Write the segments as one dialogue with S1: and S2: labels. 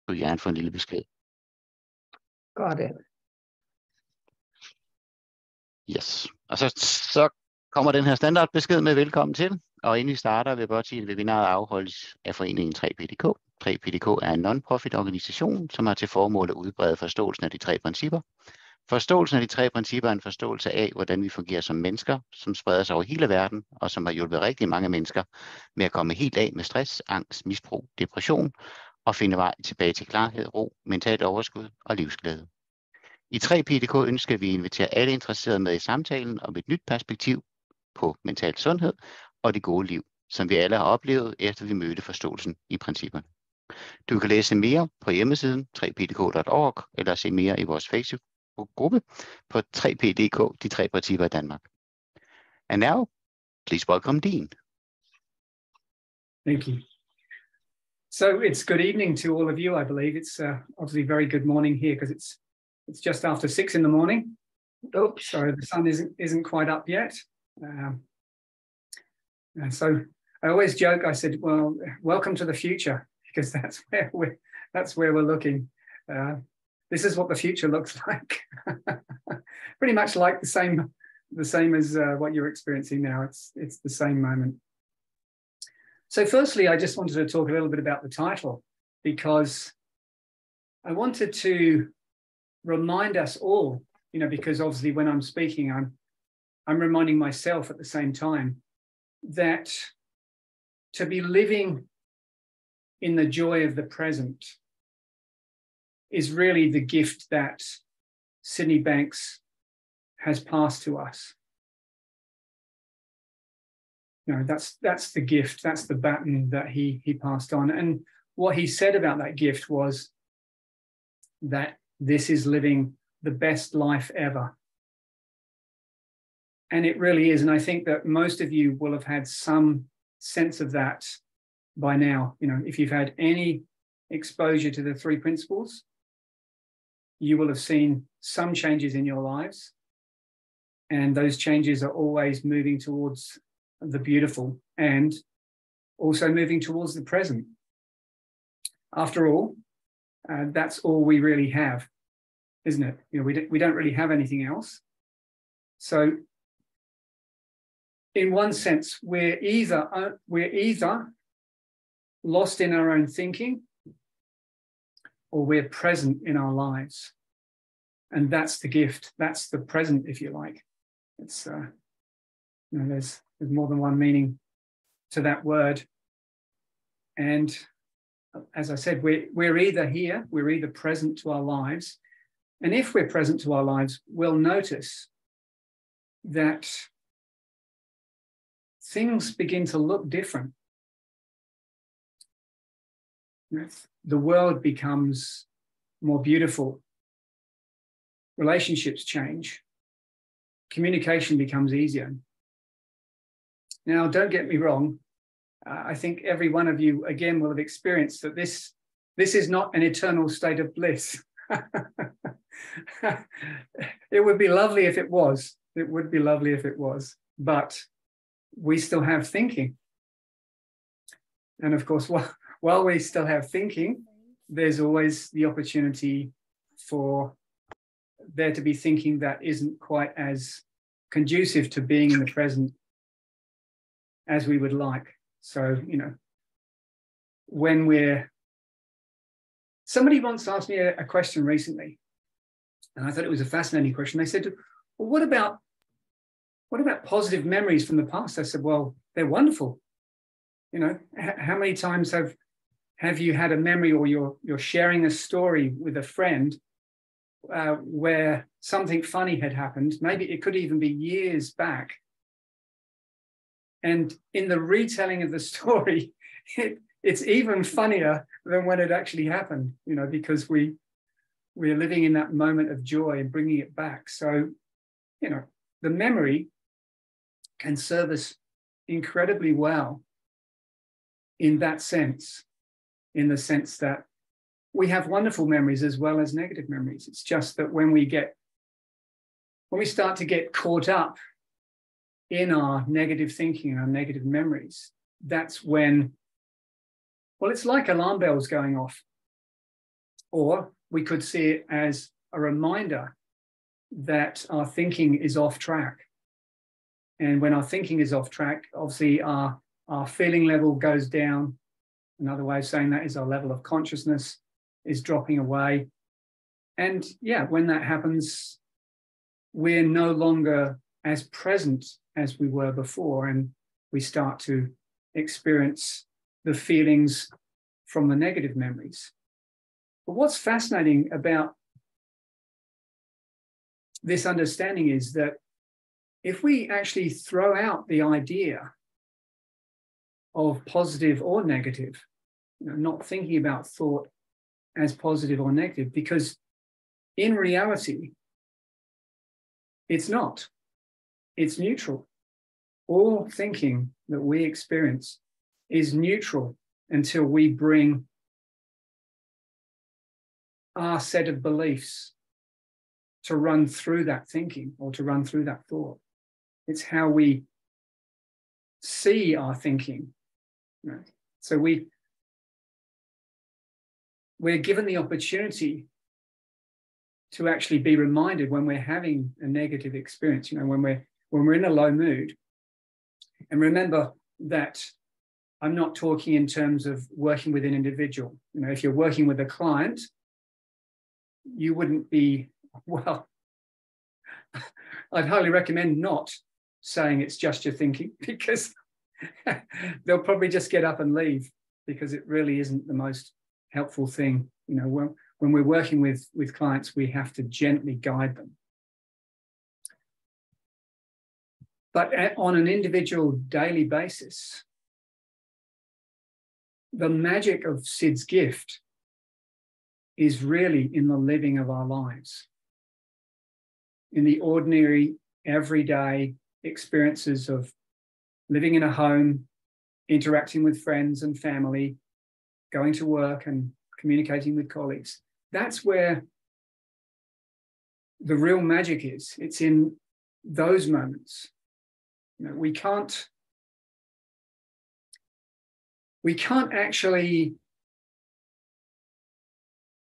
S1: Du vil gerne få en lille besked.
S2: Got it.
S1: Yes. Og så kommer den her standardbesked med velkommen til. Og inden vi starter, vil jeg godt sige, at webinaret afholdes af foreningen Tre PDK. Tre PDK er en non-profit organisation, som har til formål at udbrede forståelsen af de tre principper. Forståelsen af de tre principper er en forståelse af, hvordan vi fungerer som mennesker, som spreder sig over hele verden, og som har hjulpet rigtig mange mennesker med at komme helt af med stress, angst, misbrug, depression, og finde vej tilbage til klarhed, ro, mentalt overskud og livsglæde. I Tre PDK ønsker vi at invitere alle interesserede med i samtalen om et nyt perspektiv på mental sundhed og det gode liv, som vi alle har oplevet, efter vi mødte forståelsen i principperne. Du kan læse mere på hjemmesiden trepdk.org eller se mere i vores Facebook-gruppe på 3PDK, de tre principper i Danmark. And now, please welcome Dean.
S3: Thank you. So it's good evening to all of you. I believe it's obviously very good morning here because it's just after 6 in the morning.
S2: Oops.
S3: So the sun isn't quite up yet. And so I always joke. I said, "Well, welcome to the future," because that's where we're looking. This is what the future looks like. Pretty much like the same as what you're experiencing now. It's the same moment. So firstly, I just wanted to talk a little bit about the title, because I wanted to remind us all, because obviously when I'm speaking, I'm reminding myself at the same time that to be living in the joy of the present is really the gift that Sydney Banks has passed to us. That's the gift, that's the baton that he passed on. And what he said about that gift was that this is living the best life ever. And it really is. And I think that most of you will have had some sense of that by now. If you've had any exposure to the three principles, you will have seen some changes in your lives. And those changes are always moving towards the beautiful and also moving towards the present. After all, that's all we really have, isn't it? We don't really have anything else. So in one sense, we're either lost in our own thinking, or we're present in our lives. And that's the gift. That's the present, if you like. It's there's more than one meaning to that word. And as I said, we're either here, we're either present to our lives. And if we're present to our lives, we'll notice that things begin to look different. The world becomes more beautiful. Relationships change. Communication becomes easier. Now, don't get me wrong. I think every one of you, again, will have experienced that this is not an eternal state of bliss. It would be lovely if it was. It would be lovely if it was. But we still have thinking. And of course, while we still have thinking, there's always the opportunity for there to be thinking that isn't quite as conducive to being in the present as we would like. So, somebody once asked me a question recently, and I thought it was a fascinating question. They said, well, what about positive memories from the past? I said, well, they're wonderful. How many times have you had a memory, or you're sharing a story with a friend where something funny had happened? Maybe it could even be years back. And in the retelling of the story, it's even funnier than when it actually happened, because we're living in that moment of joy and bringing it back. So, the memory can serve us incredibly well in that sense, in the sense that we have wonderful memories as well as negative memories. It's just that when we start to get caught up in our negative thinking and our negative memories, that's when, well, it's like alarm bells going off. Or we could see it as a reminder that our thinking is off track. And when our thinking is off track, obviously our feeling level goes down. Another way of saying that is our level of consciousness is dropping away. And yeah, when that happens, we're no longer as present as we were before, and we start to experience the feelings from the negative memories. But what's fascinating about this understanding is that if we actually throw out the idea of positive or negative, not thinking about thought as positive or negative, because in reality, it's not. It's neutral. All thinking that we experience is neutral until we bring our set of beliefs to run through that thinking or to run through that thought. It's how we see our thinking. So we're given the opportunity to actually be reminded when we're having a negative experience, when we're in a low mood. And remember that I'm not talking in terms of working with an individual. If you're working with a client, you wouldn't be, well, I'd highly recommend not saying it's just your thinking, because they'll probably just get up and leave, because it really isn't the most helpful thing. When we're working with clients, we have to gently guide them. But on an individual daily basis, the magic of Sid's gift is really in the living of our lives, in the ordinary, everyday experiences of living in a home, interacting with friends and family, going to work and communicating with colleagues. That's where the real magic is. It's in those moments. We can't actually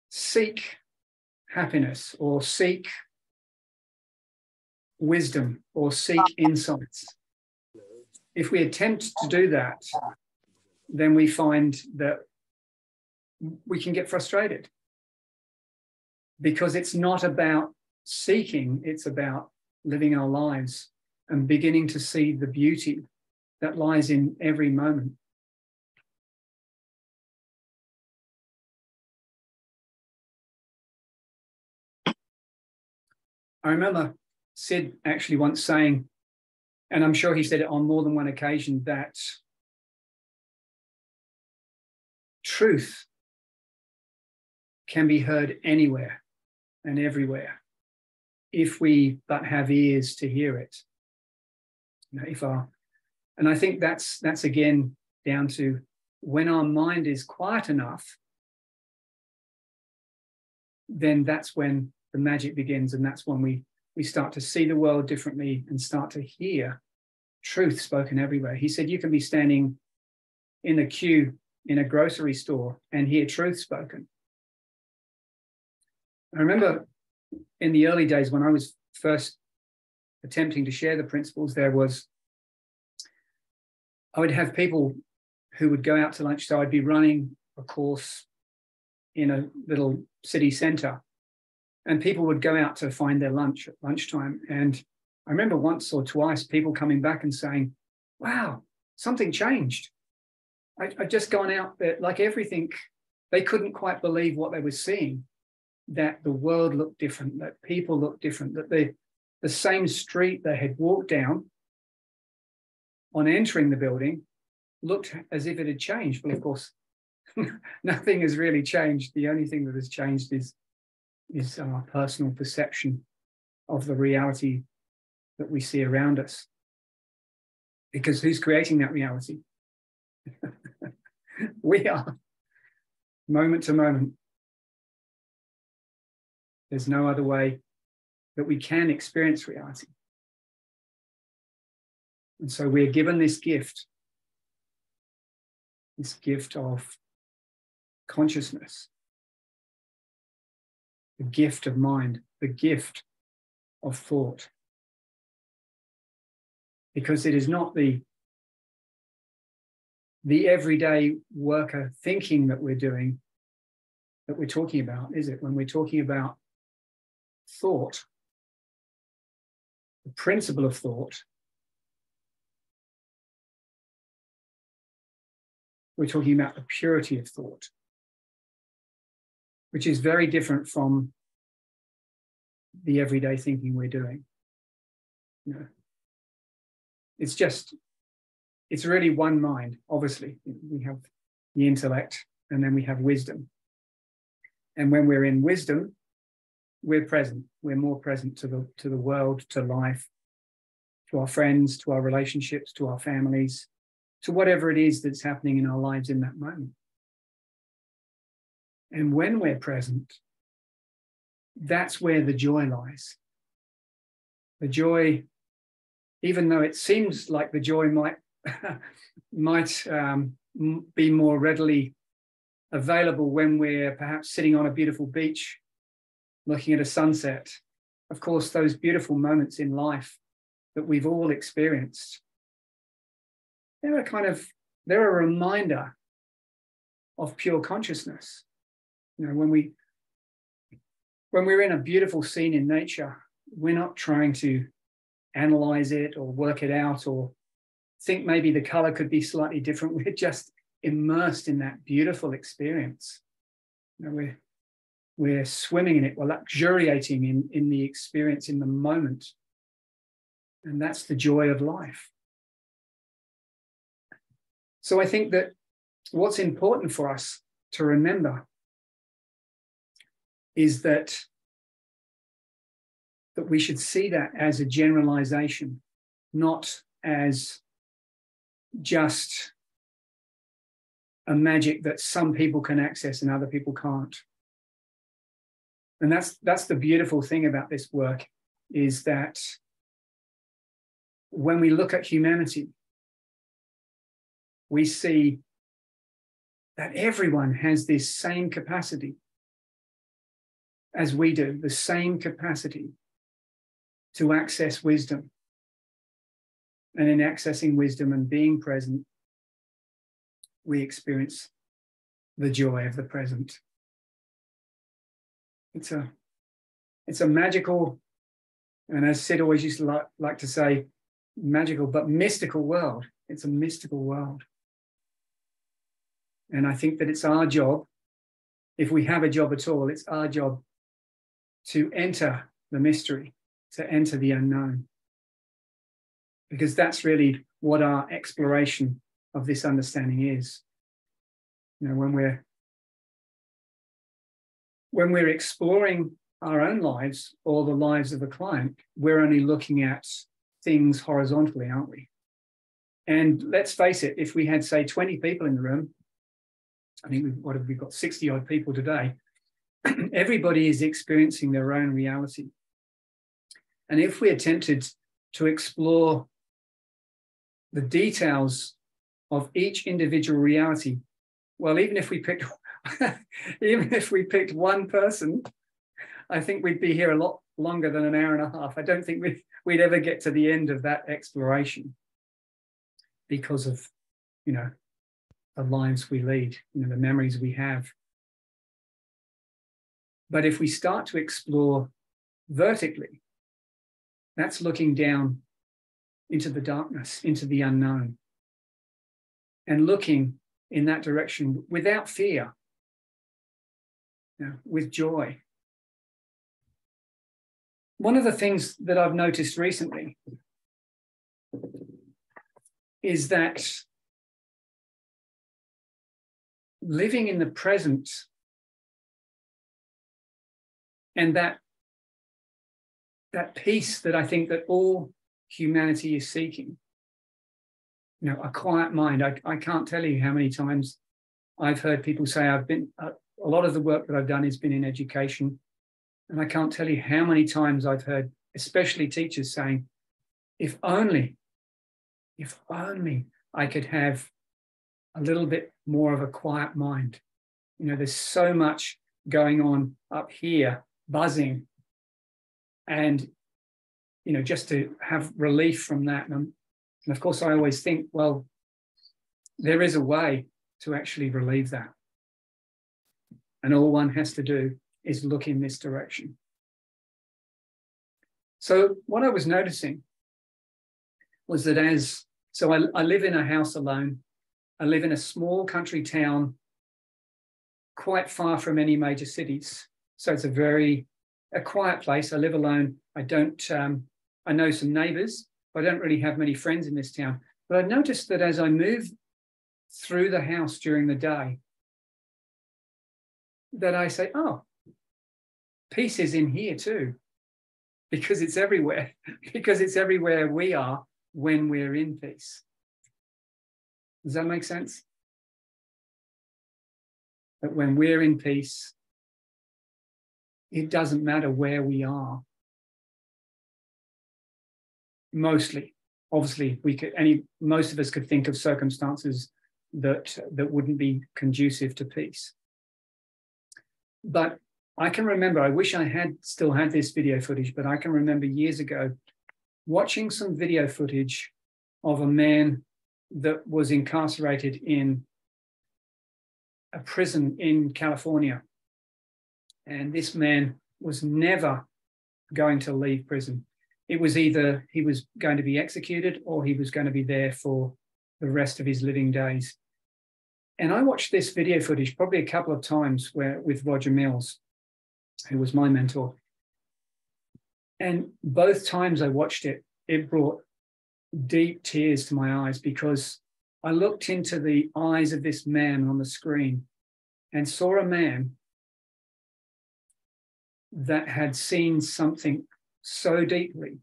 S3: seek happiness or seek wisdom or seek insights. If we attempt to do that, then we find that we can get frustrated, because it's not about seeking, it's about living our lives and beginning to see the beauty that lies in every moment. I remember Sid actually once saying, and I'm sure he said it on more than one occasion, that truth can be heard anywhere and everywhere if we but have ears to hear it. And I think that's again down to when our mind is quiet enough, then that's when the magic begins, and that's when we start to see the world differently and start to hear truth spoken everywhere. He said you can be standing in a queue in a grocery store and hear truth spoken. I remember in the early days when I was first attempting to share the principles, I would have people who would go out to lunch. So I'd be running a course in a little city centre, and people would go out to find their lunch at lunchtime. And I remember once or twice people coming back and saying, wow, something changed. I'd just gone out there, like everything, they couldn't quite believe what they were seeing, that the world looked different, that people looked different, that the same street they had walked down on entering the building looked as if it had changed. But of course, nothing has really changed. The only thing that has changed is our personal perception of the reality that we see around us. Because who's creating that reality? We are, moment to moment. There's no other way that we can experience reality. And so we're given this gift of consciousness. the gift of mind, the gift of thought. Because it is not the everyday worker thinking that we're doing, that we're talking about, is it? When we're talking about thought, the principle of thought, we're talking about the purity of thought, which is very different from the everyday thinking we're doing. You know, it's really one mind. Obviously, we have the intellect and then we have wisdom. And when we're in wisdom, we're present. We're more present to the world, to life, to our friends, to our relationships, to our families, to whatever it is that's happening in our lives in that moment. And when we're present, that's where the joy lies. The joy, even though it seems like the joy might be more readily available when we're perhaps sitting on a beautiful beach, looking at a sunset. Of course, those beautiful moments in life that we've all experienced, they're a reminder of pure consciousness. You know, when we're in a beautiful scene in nature, we're not trying to analyze it or work it out or think maybe the color could be slightly different. We're just immersed in that beautiful experience. You know, we're swimming in it, we're luxuriating in the experience in the moment. And that's the joy of life. So I think that what's important for us to remember is that we should see that as a generalization, not as just a magic that some people can access and other people can't. And that's the beautiful thing about this work, is that when we look at humanity, we see that everyone has this same capacity as we do, the same capacity to access wisdom. And in accessing wisdom and being present, we experience the joy of the present. It's a magical, and as Sid always used to like to say, magical but mystical world. It's a mystical world. And I think that it's our job, if we have a job at all, it's our job to enter the mystery, to enter the unknown. Because that's really what our exploration of this understanding is. You know, when we're exploring our own lives or the lives of a client, we're only looking at things horizontally, aren't we? And let's face it, if we had, say, 20 people in the room, I think we've got 60 odd people today, everybody is experiencing their own reality. And if we attempted to explore the details of each individual reality, well, even if we picked one person, I think we'd be here a lot longer than an hour and a half. I don't think we'd ever get to the end of that exploration because of, you know, the lives we lead, you know, the memories we have. But if we start to explore vertically, that's looking down into the darkness, into the unknown, and looking in that direction without fear, you know, with joy. One of the things that I've noticed recently is that living in the present and that peace that I think that all humanity is seeking, you know, a quiet mind. I can't tell you how many times I've heard people say, a lot of the work that I've done has been in education, and I can't tell you how many times I've heard, especially teachers, saying, if only I could have a little bit more of a quiet mind. You know, there's so much going on up here buzzing. And, you know, just to have relief from that. And of course, I always think, well, there is a way to actually relieve that. And all one has to do is look in this direction. So what I was noticing was that I live in a house alone. I live in a small country town, quite far from any major cities. So it's a quiet place. I live alone. I know some neighbors, but I don't really have many friends in this town. But I noticed that as I move through the house during the day, that I say, oh, peace is in here too, because it's everywhere, because it's everywhere we are when we're in peace. Does that make sense? That when we're in peace, it doesn't matter where we are. Mostly, obviously, most of us could think of circumstances that wouldn't be conducive to peace. But I can remember, I wish I had still had this video footage, but I can remember years ago watching some video footage of a man that was incarcerated in a prison in California. And this man was never going to leave prison. It was either he was going to be executed or he was going to be there for the rest of his living days. And I watched this video footage probably a couple of times with Roger Mills, who was my mentor. And both times I watched it, it brought deep tears to my eyes, because I looked into the eyes of this man on the screen and saw a man that had seen something so deeply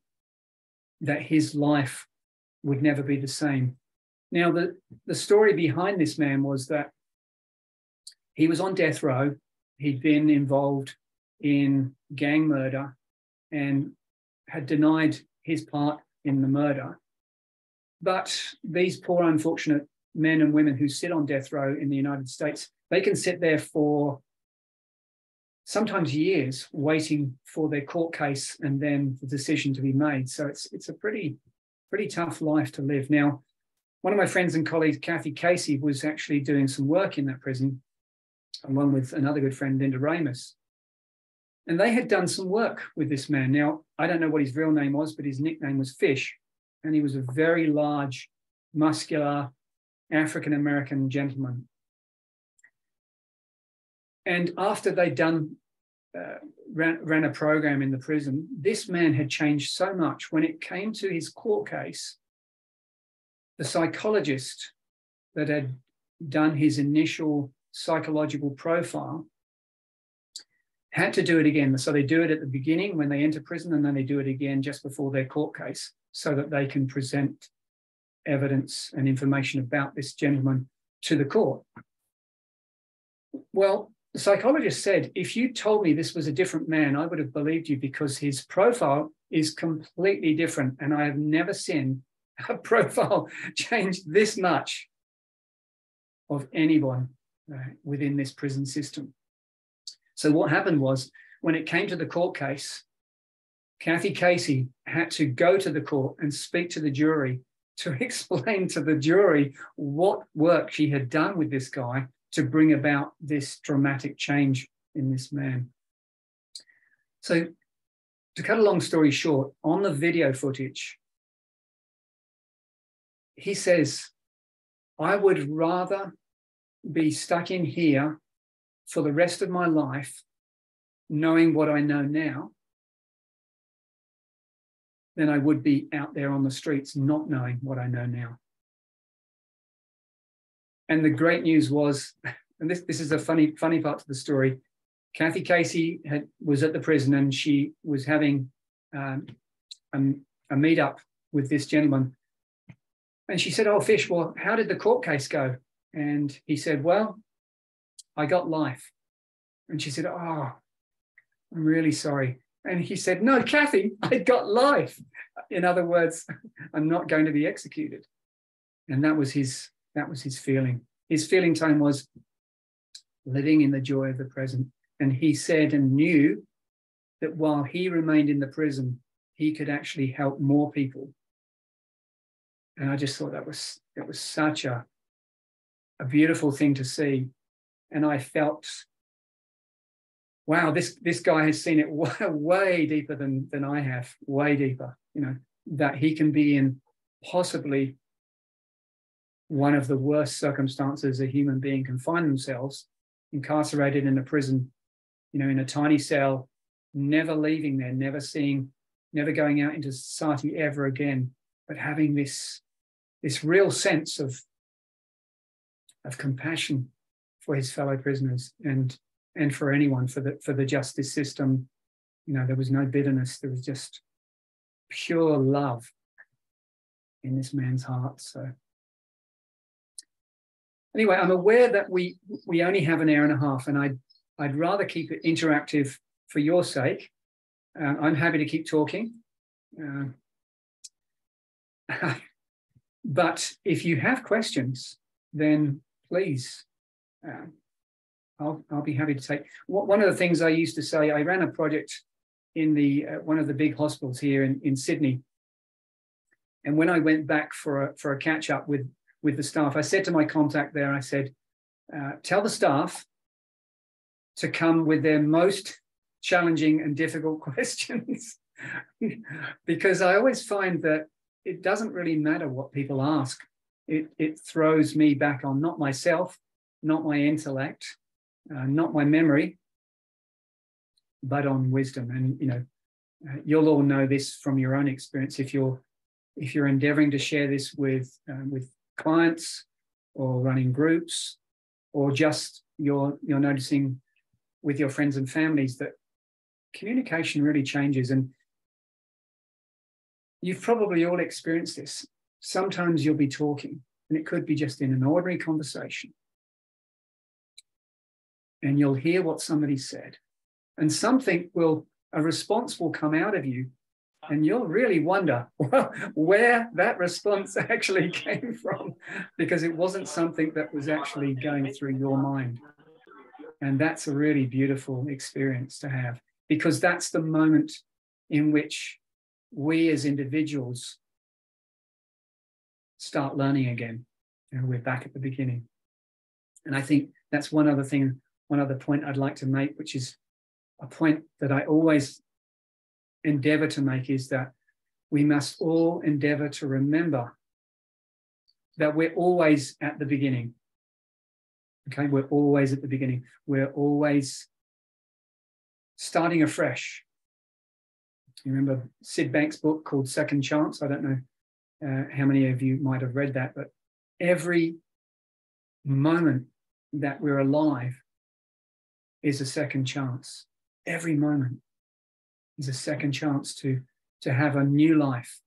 S3: that his life would never be the same. Now, the story behind this man was that he was on death row. He'd been involved in gang murder and had denied his part in the murder. But these poor, unfortunate men and women who sit on death row in the United States, they can sit there for sometimes years waiting for their court case and then the decision to be made. So it's a pretty tough life to live. Now, one of my friends and colleagues, Kathy Casey, was actually doing some work in that prison, along with another good friend, Linda Ramus. And they had done some work with this man. Now, I don't know what his real name was, but his nickname was Fish. And he was a very large, muscular, African-American gentleman. And after they'd done, ran a program in the prison, this man had changed so much. When it came to his court case, the psychologist that had done his initial psychological profile had to do it again. So they do it at the beginning when they enter prison, and then they do it again just before their court case, so that they can present evidence and information about this gentleman to the court. Well, the psychologist said, if you told me this was a different man, I would have believed you, because his profile is completely different. And I have never seen a profile change this much of anyone within this prison system. So what happened was, when it came to the court case, Kathy Casey had to go to the court and speak to the jury to explain to the jury what work she had done with this guy to bring about this dramatic change in this man. So to cut a long story short, on the video footage, he says, I would rather be stuck in here for the rest of my life, knowing what I know now, than I would be out there on the streets not knowing what I know now. And the great news was, and this is a funny part to the story, Kathy Casey was at the prison, and she was having a meetup with this gentleman. And she said, oh, Fish, well, how did the court case go? And he said, well, I got life. And she said, oh, I'm really sorry. And he said, no, Kathy, I got life. In other words, I'm not going to be executed. And that was his feeling. His feeling time was living in the joy of the present. And he said and knew that while he remained in the prison, he could actually help more people. And I just thought it was such a beautiful thing to see. And I felt, wow, this guy has seen it way deeper than I have, way deeper, that he can be in possibly one of the worst circumstances a human being can find themselves, incarcerated in a prison, in a tiny cell, never leaving there, never going out into society ever again, but having this real sense of compassion for his fellow prisoners and for anyone, for the justice system. There was no bitterness, there was just pure love in this man's heart. So anyway, I'm aware that we only have an hour and a half, and I'd rather keep it interactive for your sake. I'm happy to keep talking. But if you have questions, then please, I'll be happy to take. One of the things I used to say, I ran a project in one of the big hospitals here in Sydney. And when I went back for a catch up with the staff, I said to my contact there, I said, tell the staff to come with their most challenging and difficult questions. Because I always find that it doesn't really matter what people ask. It throws me back on not myself, not my intellect, not my memory, but on wisdom. And you'll all know this from your own experience. If you're endeavoring to share this with clients or running groups, or just you're noticing with your friends and families, that communication really changes. And you've probably all experienced this. Sometimes you'll be talking, and it could be just in an ordinary conversation, and you'll hear what somebody said, and a response will come out of you, and you'll really wonder where that response actually came from, because it wasn't something that was actually going through your mind. And that's a really beautiful experience to have, because that's the moment in which we as individuals start learning again. We're back at the beginning. And I think that's one other point I'd like to make, which is a point that I always endeavor to make, is that we must all endeavor to remember that we're always at the beginning. Okay, we're always at the beginning. We're always starting afresh. You remember Sid Banks' book called Second Chance? I don't know how many of you might have read that, but every moment that we're alive is a second chance. Every moment is a second chance to have a new life.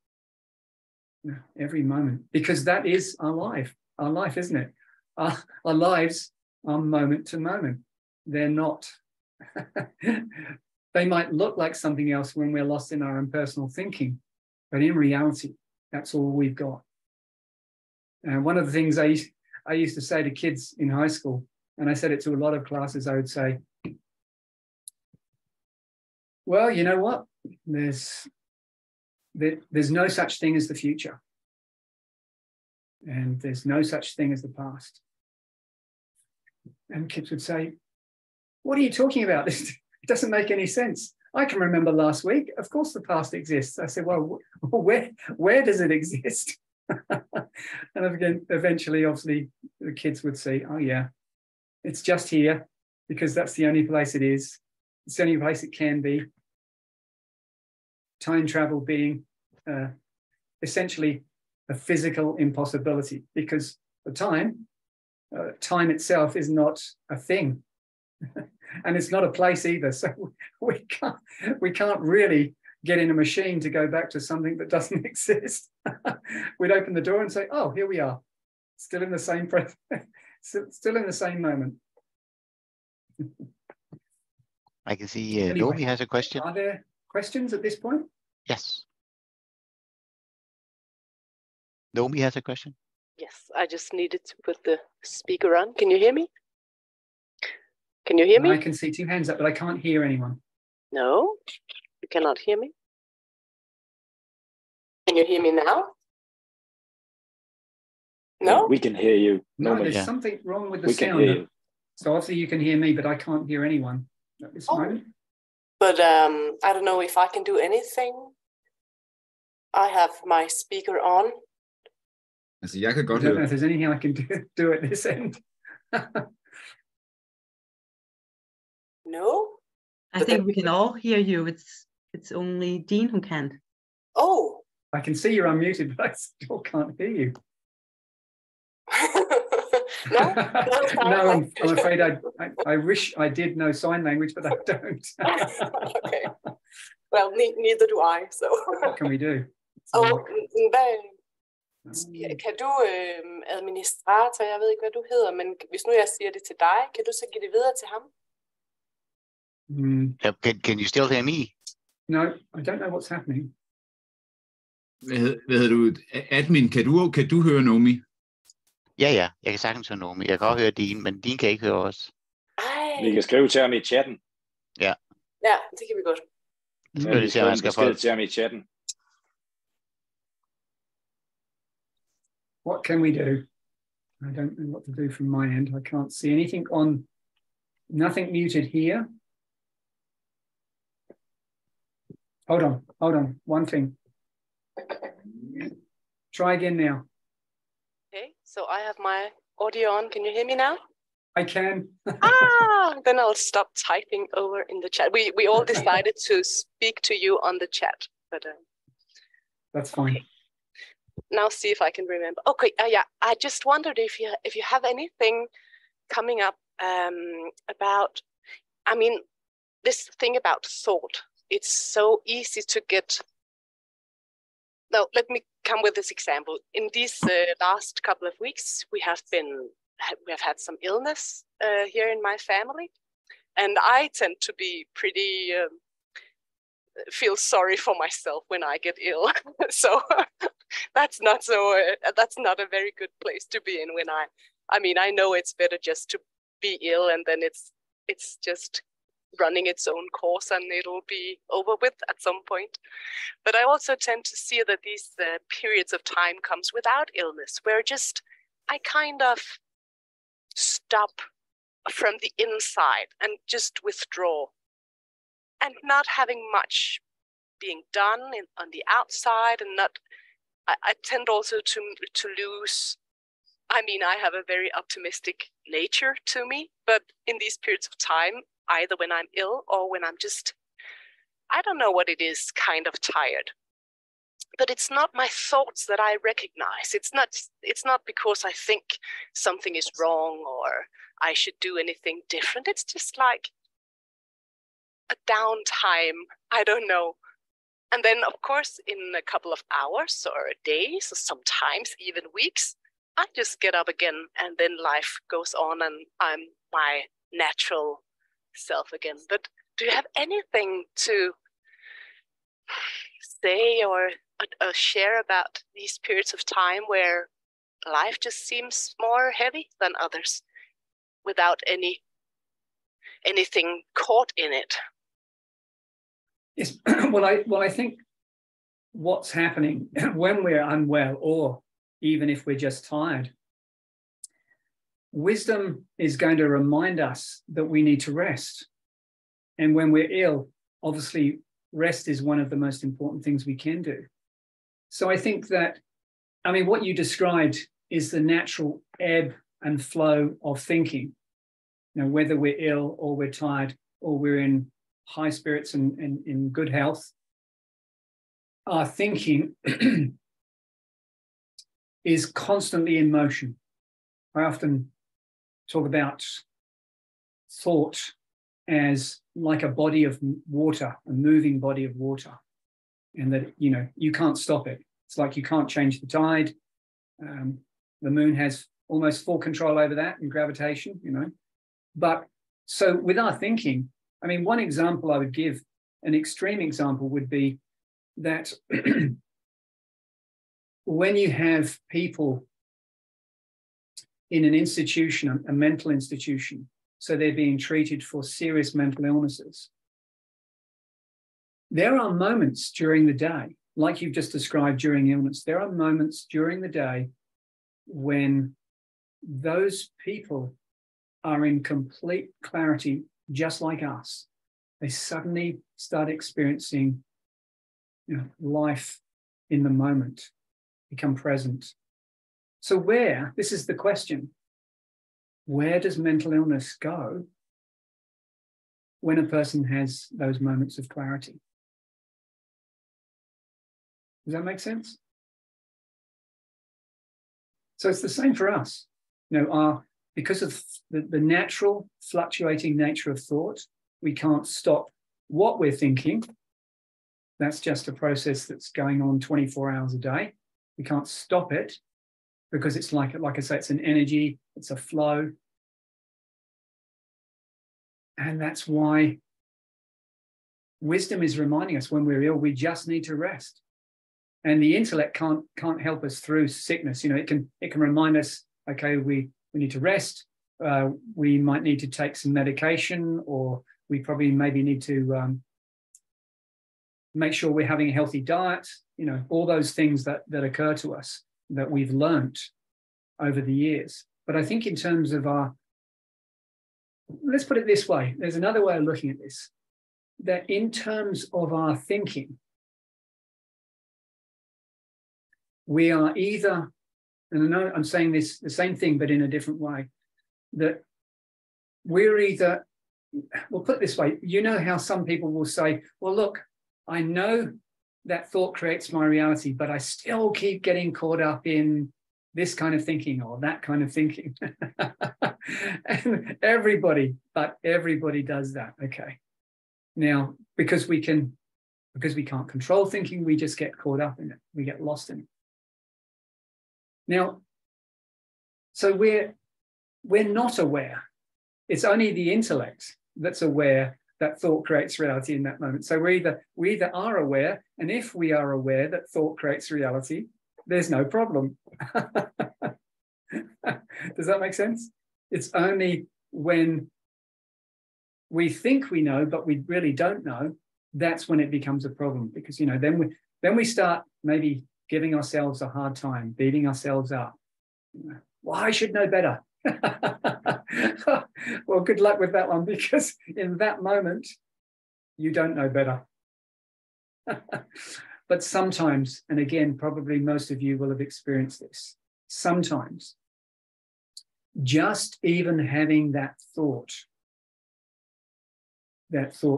S3: Every moment, because that is our life, isn't it? Our lives are moment to moment. They're not. They might look like something else when we're lost in our own personal thinking, but in reality, that's all we've got. And one of the things I used to say to kids in high school, and I said it to a lot of classes, I would say, well, you know what? There's no such thing as the future. And there's no such thing as the past. And kids would say, what are you talking about? It doesn't make any sense. I can remember last week. Of course the past exists. I said, well, where does it exist? And again, eventually, obviously, the kids would say, oh, yeah, it's just here, because that's the only place it is. It's the only place it can be. Time travel being essentially a physical impossibility, because the time itself is not a thing. And it's not a place either. So we can't really get in a machine to go back to something that doesn't exist. We'd open the door and say, oh, here we are, still in the same present, still in the same moment.
S1: I can see
S3: Anyway,
S1: Nomi has a question.
S3: Are there questions at this point?
S1: Yes. Nomi has a question.
S4: Yes, I just needed to put the speaker on. Can you hear me? Can you hear me?
S3: I can see two hands up, but I can't hear anyone.
S4: No, you cannot hear me. Can you hear me now? No?
S5: We can hear you.
S3: No, there's
S1: Yeah.
S3: something wrong with the
S5: We can
S3: sound.
S5: hear you.
S3: So obviously you can hear me, but I can't hear anyone at this moment.
S4: But I don't know if I can do anything. I have my speaker on.
S6: Altså, jeg kan
S3: I
S6: godt
S3: don't know
S6: høre.
S3: if there's anything I can do at this end.
S4: No?
S7: I think we can all hear you. It's only Dean who can't.
S4: Oh.
S3: I can see you're unmuted, but I still can't hear you.
S4: No?
S3: No, I'm afraid I wish I did know sign language, but I don't.
S4: Okay. Well, neither do I, so.
S3: What can we do?
S4: Kan du administrator, jeg ved ikke, hvad du hedder, men hvis nu jeg siger det til dig, kan du så give det videre til ham?
S1: Can you still hear me?
S3: No, I don't know what's happening.
S6: Hvad hedder du? Admin, kan du høre Nomi?
S1: Ja, jeg kan sagtens høre Nomi. Jeg kan også høre Dean, men Dean kan ikke høre os.
S5: Vi kan skrive til ham i chatten.
S4: Ja, det kan vi godt.
S1: Skal vi se, om man skal få...
S5: til ham i chatten.
S3: What can we do? I don't know what to do from my end. I can't see anything on, nothing muted here. Hold on, one thing. Try again now.
S4: Okay, so I have my audio on. Can you hear me now?
S3: I can.
S4: Then I'll stop typing over in the chat. We all decided to speak to you on the chat, but
S3: That's fine.
S4: Okay. Now see if I can remember. Okay, yeah, I just wondered if you have anything coming up about, I mean, this thing about thought. It's so easy to get. No, let me come with this example. In these last couple of weeks, we have had some illness here in my family, and I tend to be pretty feel sorry for myself when I get ill. So that's not a very good place to be in when I mean, I know it's better just to be ill and then it's just running its own course and it'll be over with at some point. But I also tend to see that these periods of time comes without illness, where just I kind of stop from the inside and just withdraw, and not having much being done on the outside, and not. I tend also to lose. I mean, I have a very optimistic nature to me, but in these periods of time, either when I'm ill or when I'm just, I don't know what it is, kind of tired. But it's not my thoughts that I recognize. It's not because I think something is wrong or I should do anything different. It's just like a downtime. I don't know. And then, of course, in a couple of hours or days, or sometimes even weeks, I just get up again and then life goes on and I'm my natural self again. But do you have anything to say or share about these periods of time where life just seems more heavy than others without anything caught in it?
S3: Yes. Well, I think what's happening when we're unwell, or even if we're just tired, wisdom is going to remind us that we need to rest. And when we're ill, obviously, rest is one of the most important things we can do. So I think that, I mean, what you described is the natural ebb and flow of thinking. You know, whether we're ill or we're tired or we're in high spirits and in good health, our thinking is constantly in motion. I often talk about thought as like a body of water, a moving body of water, and that, you know, you can't stop it. It's like you can't change the tide. The moon has almost full control over that and gravitation, you know. But so with our thinking, I mean, one example I would give, an extreme example would be that when you have people in an institution, a mental institution, so they're being treated for serious mental illnesses, there are moments during the day, like you've just described during illness, there are moments during the day when those people are in complete clarity, just like us. They suddenly start experiencing, life in the moment, become present. So this is the question, where does mental illness go when a person has those moments of clarity? Does that make sense? So it's the same for us. Because of the natural fluctuating nature of thought, we can't stop what we're thinking. That's just a process that's going on 24 hours a day. We can't stop it because it's like I say, it's an energy, it's a flow. And that's why wisdom is reminding us when we're ill, we just need to rest. And the intellect can't help us through sickness. It can remind us, okay, we need to rest. We might need to take some medication, or we probably maybe need to make sure we're having a healthy diet. All those things that occur to us that we've learnt over the years. But I think in terms of let's put it this way. There's another way of looking at this. That in terms of our thinking, we are either, and I know I'm saying this the same thing, but in a different way, that we're either, we'll put it this way, how some people will say, well, look, I know that thought creates my reality, but I still keep getting caught up in this kind of thinking or that kind of thinking. And everybody does that, okay. Now, because we can't control thinking, we just get caught up in it. We get lost in it. Now, so we're not aware. It's only the intellect that's aware that thought creates reality in that moment. So we either are aware, and if we are aware that thought creates reality, there's no problem. Does that make sense? It's only when we think we know, but we really don't know, that's when it becomes a problem. Because then we start maybe giving ourselves a hard time, beating ourselves up. Well, I should know better. Well, good luck with that one, because in that moment, you don't know better. But sometimes, and again, probably most of you will have experienced this, sometimes just even having that thought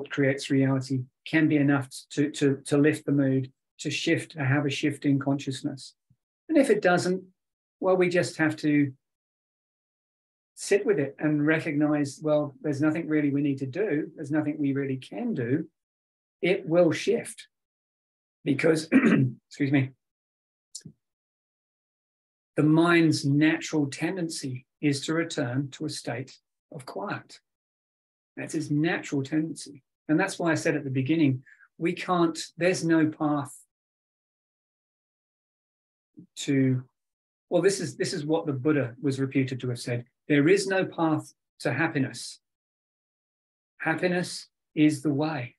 S3: creates reality can be enough to lift the mood, to have a shift in consciousness. And if it doesn't, well, we just have to sit with it and recognize, well, there's nothing really we need to do. There's nothing we really can do. It will shift because, excuse me, the mind's natural tendency is to return to a state of quiet. That's its natural tendency. And that's why I said at the beginning, there's no path to, well, this is what the Buddha was reputed to have said. There is no path to happiness. Happiness is the way.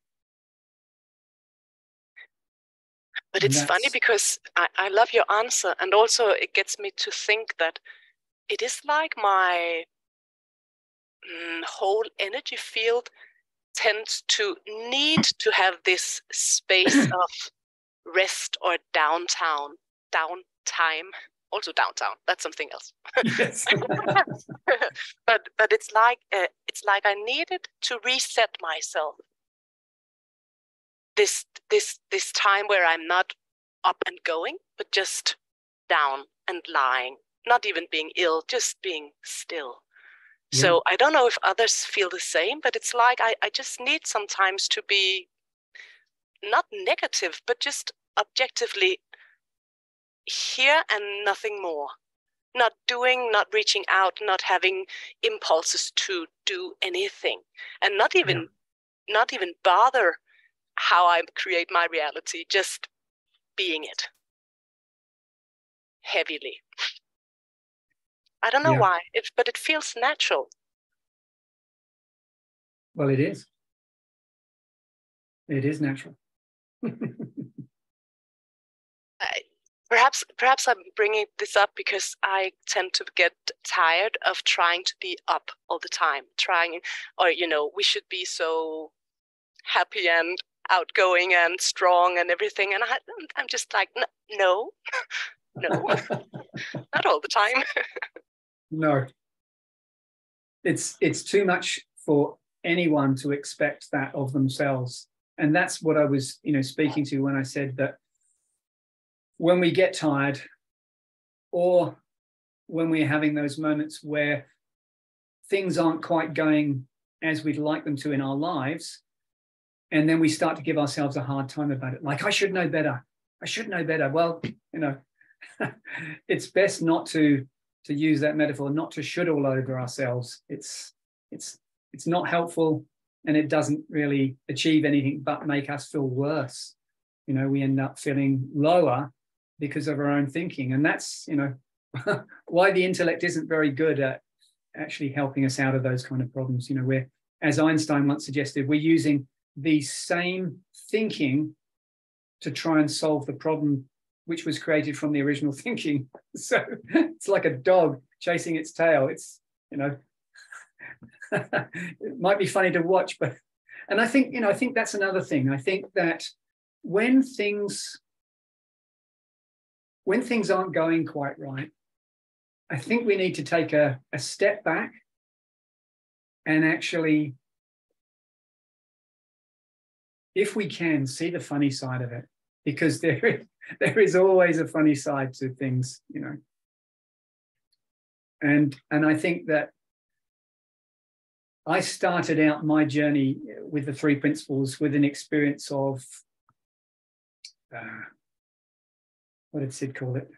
S4: But it's funny because I love your answer, and also it gets me to think that it is like my whole energy field tends to need to have this space of rest or downtime. Also downtown. That's something else.
S3: Yes.
S4: but it's like I needed to reset myself. This time where I'm not up and going, but just down and lying, not even being ill, just being still. Yeah. So I don't know if others feel the same, but it's like I just need sometimes to be not negative, but just objectively here and nothing more. Not doing, not reaching out, not having impulses to do anything, and not even bother how I create my reality, just being it heavily. I don't know why, but it feels natural.
S3: Well, it is. It is natural.
S4: Perhaps I'm bringing this up because I tend to get tired of trying to be up all the time, we should be so happy and outgoing and strong and everything. And I'm just like, no, not all the time.
S3: No, it's too much for anyone to expect that of themselves. And that's what I was, speaking to when I said that when we get tired, or when we're having those moments where things aren't quite going as we'd like them to in our lives, and then we start to give ourselves a hard time about it, like, I should know better. Well, it's best not to use that metaphor, not to should all over ourselves. It's not helpful, and it doesn't really achieve anything but make us feel worse. We end up feeling lower because of our own thinking. And that's, why the intellect isn't very good at actually helping us out of those kind of problems. We're, as Einstein once suggested, we're using the same thinking to try and solve the problem which was created from the original thinking. So it's like a dog chasing its tail. It's, it might be funny to watch, but, and I think that's another thing. I think that when things aren't going quite right, I think we need to take a step back and actually, if we can, see the funny side of it, because there is always a funny side to things, And I think that I started out my journey with the three principles with an experience of, what did Sid call it?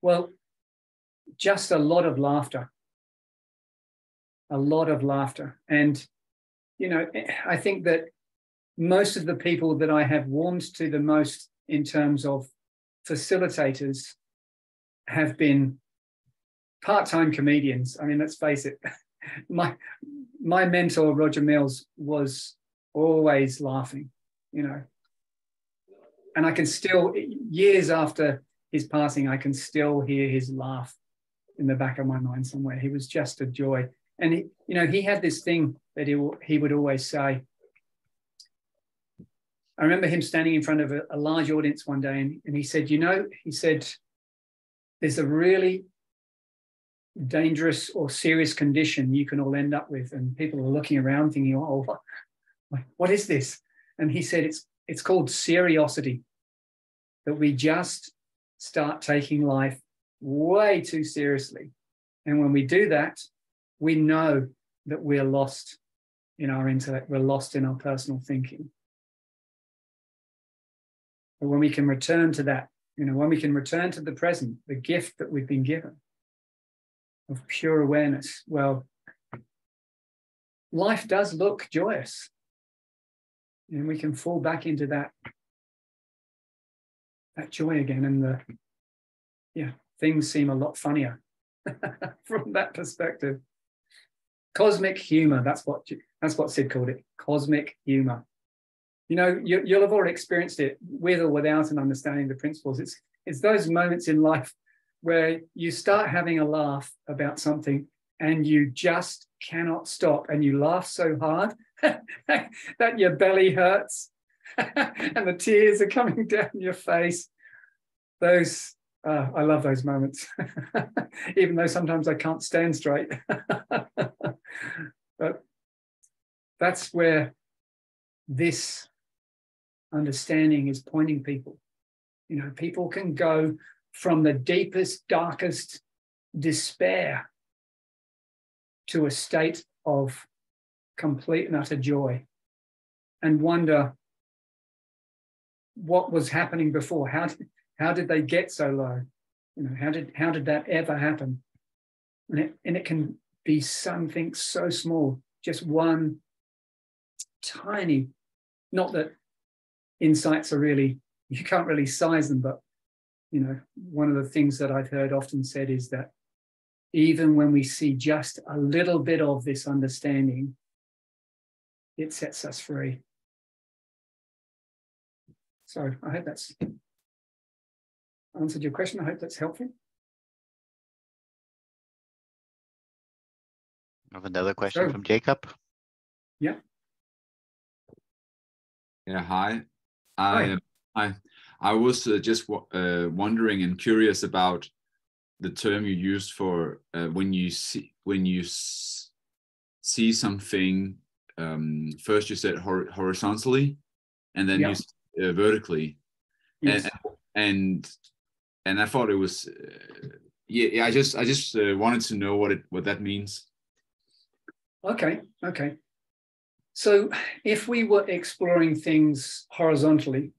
S3: Well, just a lot of laughter. And, I think that most of the people that I have warmed to the most in terms of facilitators have been part-time comedians. I mean, let's face it, my mentor, Roger Mills, was always laughing, and I can still, years after his passing, I can still hear his laugh in the back of my mind somewhere. He was just a joy. And he had this thing that he would always say. I remember him standing in front of a large audience one day, and he said, there's a really dangerous or serious condition you can all end up with. And people are looking around thinking, oh, what is this? And he said, it's called seriosity, that we just start taking life way too seriously. And when we do that, we know that we're lost in our intellect, we're lost in our personal thinking. But when we can return to that, when we can return to the present, the gift that we've been given of pure awareness, well, life does look joyous. And we can fall back into that joy again. And things seem a lot funnier from that perspective. Cosmic humor, that's what Sid called it, cosmic humor. You'll have already experienced it with or without an understanding of the principles. It's those moments in life where you start having a laugh about something and you just cannot stop, and you laugh so hard that your belly hurts and the tears are coming down your face. I love those moments, even though sometimes I can't stand straight. But that's where this understanding is pointing people. People can go from the deepest, darkest despair to a state of complete and utter joy, and wonder what was happening before. How did they get so low? How did that ever happen? And it can be something so small, just one tiny, not that insights are really, you can't really size them, but one of the things that I've heard often said is that even when we see just a little bit of this understanding, it sets us free. So I hope that's answered your question. I hope that's helpful.
S1: I have another question from Jacob.
S3: Yeah.
S6: Yeah, hi.
S3: Hi.
S6: I was just wondering and curious about the term you used for when you see something. First you said horizontally, and then you vertically.
S3: Yes.
S6: And I thought it was I just wanted to know what that means.
S3: Okay. So if we were exploring things horizontally,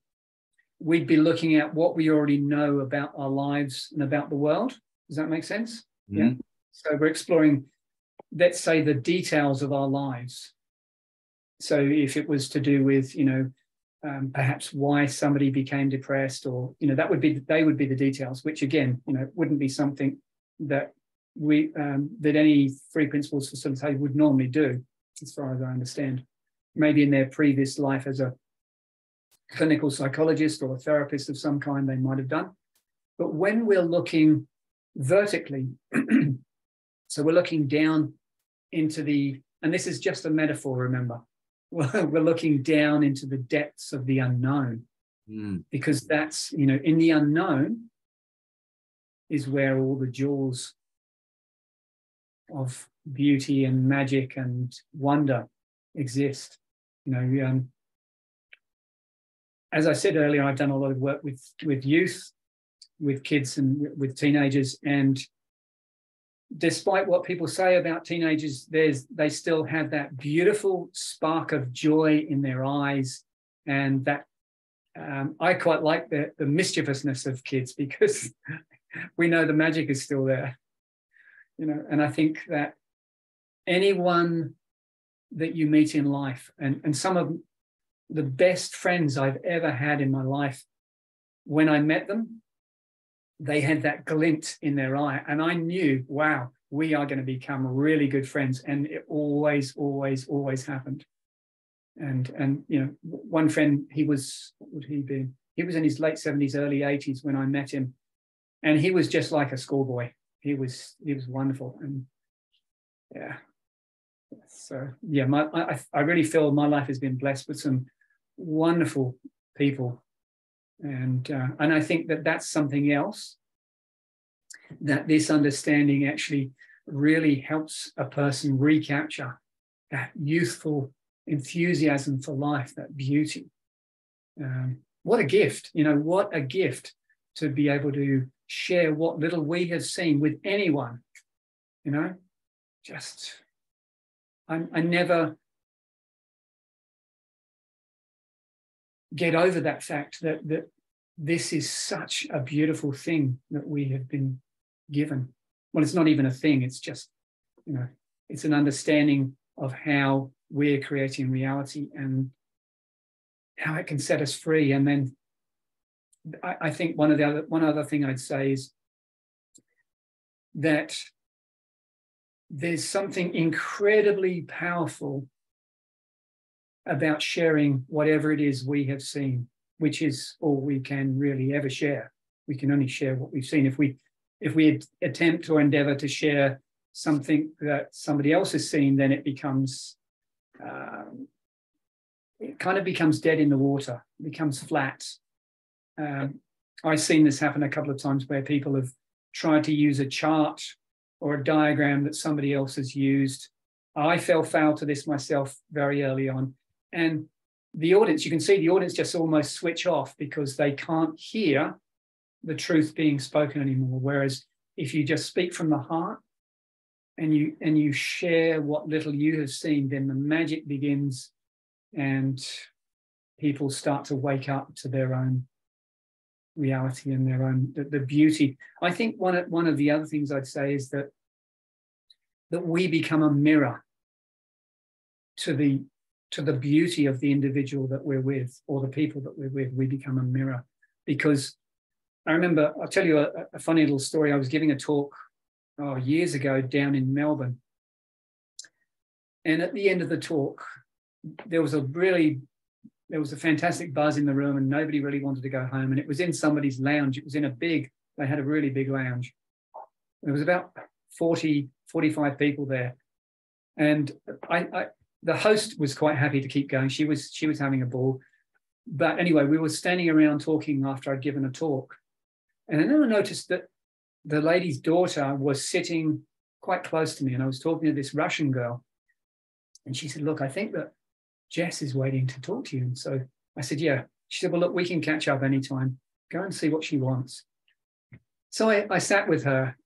S3: we'd be looking at what we already know about our lives and about the world. Does that make sense?
S6: Mm-hmm.
S3: Yeah. So we're exploring, let's say, the details of our lives. So if it was to do with, perhaps why somebody became depressed, or, they would be the details, which again, wouldn't be something that that any Three Principles facilitator would normally do, as far as I understand. Maybe in their previous life as a clinical psychologist or a therapist of some kind, they might have done. But when we're looking vertically, so we're looking down into and this is just a metaphor, remember, we're looking down into the depths of the unknown, because that's, in the unknown is where all the jewels of beauty and magic and wonder exist. As I said earlier, I've done a lot of work with youth, with kids and with teenagers, and despite what people say about teenagers, they still have that beautiful spark of joy in their eyes, and that I quite like the mischievousness of kids, because we know the magic is still there. And I think that anyone that you meet in life, and some of the best friends I've ever had in my life, when I met them, they had that glint in their eye, and I knew, wow, we are going to become really good friends. And it always happened. And one friend, what would he be? He was in his late 70s, early 80s when I met him, and he was just like a schoolboy. He was wonderful. And yeah, so yeah, I really feel my life has been blessed with some wonderful people, and I think that that's something else that this understanding actually really helps a person recapture, that youthful enthusiasm for life, that beauty. What a gift, what a gift to be able to share what little we have seen with anyone. Just I never get over that fact that this is such a beautiful thing that we have been given. Well, it's not even a thing, it's just, it's an understanding of how we're creating reality and how it can set us free. And then I think one other thing I'd say is that there's something incredibly powerful about sharing whatever it is we have seen, which is all we can really ever share. We can only share what we've seen. If we attempt or endeavor to share something that somebody else has seen, then it becomes, it kind of becomes dead in the water, it becomes flat. I've seen this happen a couple of times where people have tried to use a chart or a diagram that somebody else has used. I fell foul to this myself very early on. And the audience, you can see the audience just almost switch off because they can't hear the truth being spoken anymore. Whereas if you just speak from the heart and you share what little you have seen, then the magic begins and people start to wake up to their own reality and their own the beauty. I think one of the other things I'd say is that we become a mirror to the beauty of the individual that we're with, or the people that we're with. We become a mirror, because I remember, I'll tell you a funny little story. I was giving a talk years ago down in Melbourne, and at the end of the talk there was a really there was a fantastic buzz in the room and nobody really wanted to go home. And it was in somebody's lounge. It was in they had a really big lounge. There was about 40, 45 people there. And the host was quite happy to keep going. She was having a ball. But anyway, we were standing around talking after I'd given a talk. And then I noticed that the lady's daughter was sitting quite close to me. And I was talking to this Russian girl. And she said, look, I think that Jess is waiting to talk to you. And so I said, yeah. She said, well, look, we can catch up anytime. Go and see what she wants. So I sat with her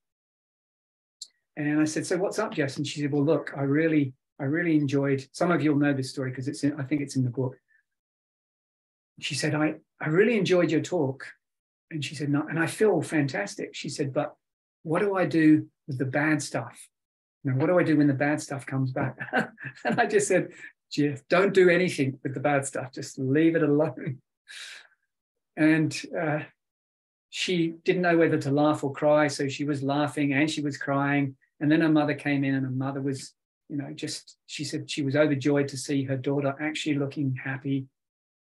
S3: and I said, so what's up, Jess? And she said, well, look, I really enjoyed, some of you'll know this story because I think it's in the book. She said, I really enjoyed your talk. And she said, no, and I feel fantastic. She said, but what do I do with the bad stuff? You know, what do I do when the bad stuff comes back? And I just said, Jeff, don't do anything with the bad stuff. Just leave it alone. And she didn't know whether to laugh or cry. So she was laughing and she was crying. And then her mother came in and her mother was, she said she was overjoyed to see her daughter actually looking happy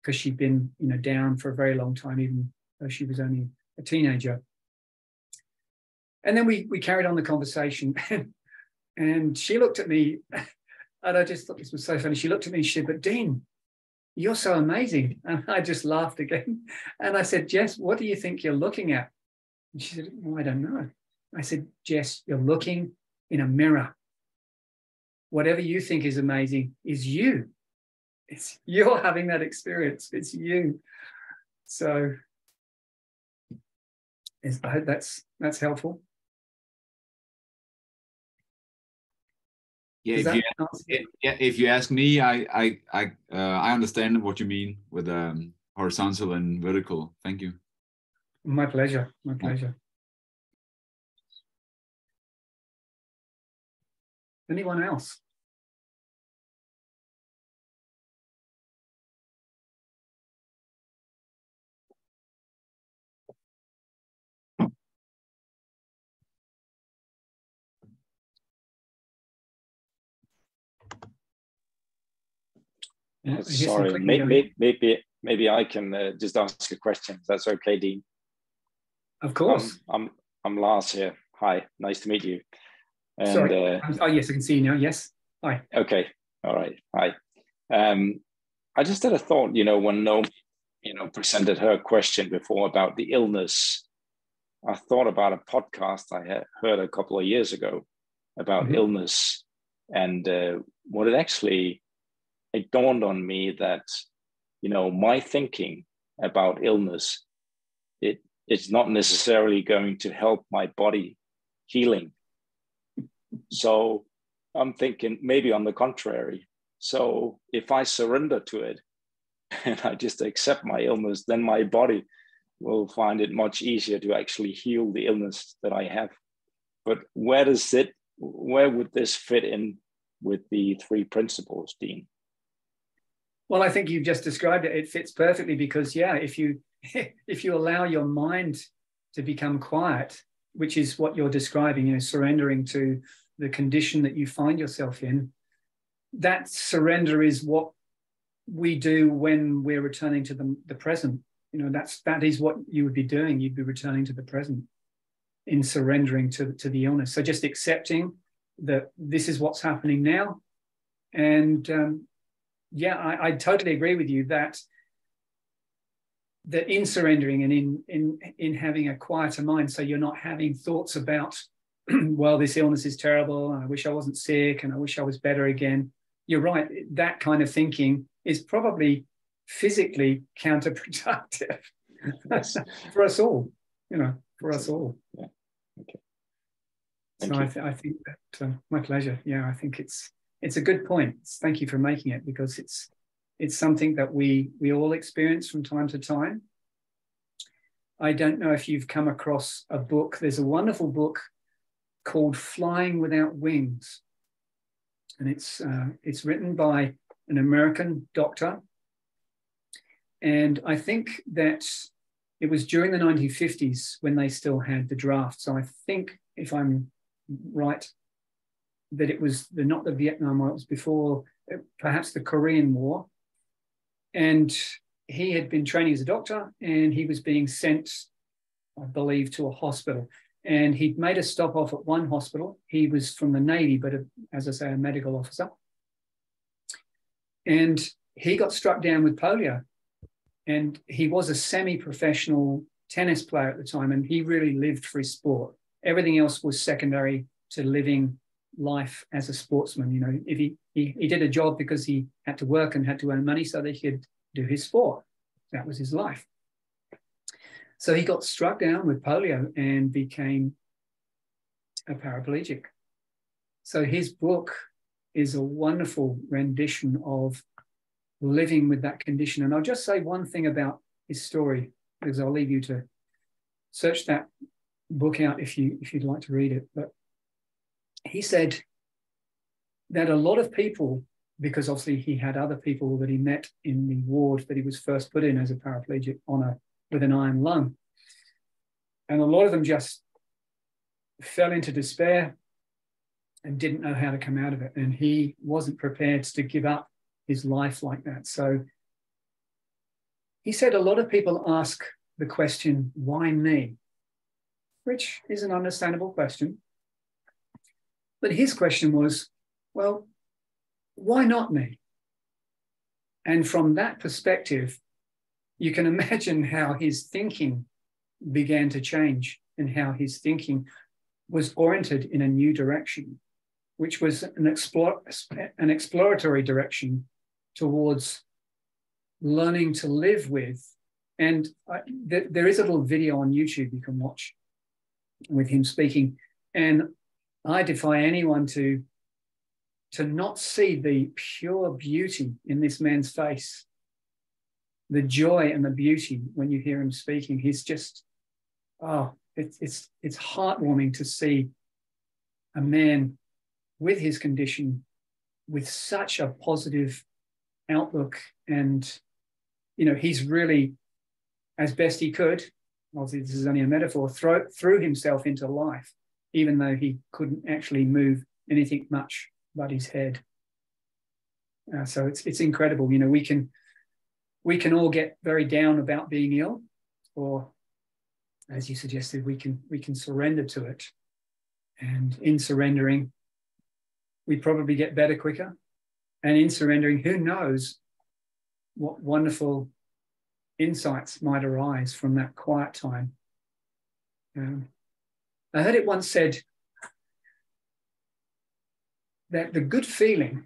S3: because she'd been, down for a very long time, even though she was only a teenager. And then we carried on the conversation and she looked at me and I just thought this was so funny. She looked at me and she said, but Dean, you're so amazing. And I just laughed again. And I said, Jess, what do you think you're looking at? And she said, well, I don't know. I said, Jess, you're looking in a mirror. Whatever you think is amazing is you. You're having that experience. It's you. So I hope that's helpful.
S6: Yeah, if you ask me, I understand what you mean with horizontal and vertical. Thank you.
S3: My pleasure. My pleasure. Anyone else?
S5: Sorry, maybe I can just ask a question. That's okay, Dean.
S3: Of course.
S5: I'm Lars here. Hi, nice to meet you. And,
S3: sorry. Oh yes, I can see you now. Yes. Hi.
S5: Okay. All right. Hi. I just had a thought. When Naomi, presented her question before about the illness, I thought about a podcast I had heard a couple of years ago about illness, and what it dawned on me that, my thinking about illness, it's not necessarily going to help my body healing. So I'm thinking maybe on the contrary. So if I surrender to it and I just accept my illness, then my body will find it much easier to actually heal the illness that I have. But where would this fit in with the 3 principles, Dean?
S3: Well, I think you've just described it. It fits perfectly because, if you allow your mind to become quiet, which is what you're describing, surrendering to the condition that you find yourself in, that surrender is what we do when we're returning to the present. That is what you would be doing. You'd be returning to the present in surrendering to the illness. So just accepting that this is what's happening now. And I totally agree with you that in surrendering and in having a quieter mind, so you're not having thoughts about, well, this illness is terrible, and I wish I wasn't sick, and I wish I was better again. You're right. That kind of thinking is probably physically counterproductive for us all, for us all.
S5: Yeah. Okay.
S3: So I think that, my pleasure. Yeah, I think it's a good point. Thank you for making it, because it's something that we all experience from time to time. I don't know if you've come across a book. There's a wonderful book called Flying Without Wings. And it's written by an American doctor. And I think that it was during the 1950s when they still had the draft. So I think, if I'm right, that it was not the Vietnam War, it was before perhaps the Korean War. And he had been training as a doctor, and he was being sent, I believe, to a hospital. And he'd made a stop off at one hospital. He was from the Navy, but as I say, a medical officer. And he got struck down with polio. And he was a semi-professional tennis player at the time, and he really lived for his sport. Everything else was secondary to living life as a sportsman. You know, if he did a job because he had to work and had to earn money so that he could do his sport. That was his life. So he got struck down with polio and became a paraplegic. So his book is a wonderful rendition of living with that condition. And I'll just say one thing about his story, because I'll leave you to search that book out if you'd like to read it. But he said that a lot of people, because obviously he had other people that he met in the ward that he was first put in as a paraplegic with an iron lung. And a lot of them just fell into despair and didn't know how to come out of it. And he wasn't prepared to give up his life like that. So he said a lot of people ask the question, why me? Which is an understandable question. But his question was, well, why not me? And from that perspective, you can imagine how his thinking began to change and how his thinking was oriented in a new direction, which was an exploratory direction towards learning to live with. And there is a little video on YouTube you can watch with him speaking. And I defy anyone to not see the pure beauty in this man's face, the joy and the beauty when you hear him speaking. He's just, it's heartwarming to see a man with his condition with such a positive outlook. And, you know, he's really, as best he could, obviously this is only a metaphor, threw himself into life, even though he couldn't actually move anything much but his head. So it's incredible. You know, we can all get very down about being ill, or as you suggested, we can surrender to it. And in surrendering, we probably get better quicker. And in surrendering, who knows what wonderful insights might arise from that quiet time. I heard it once said that the good feeling,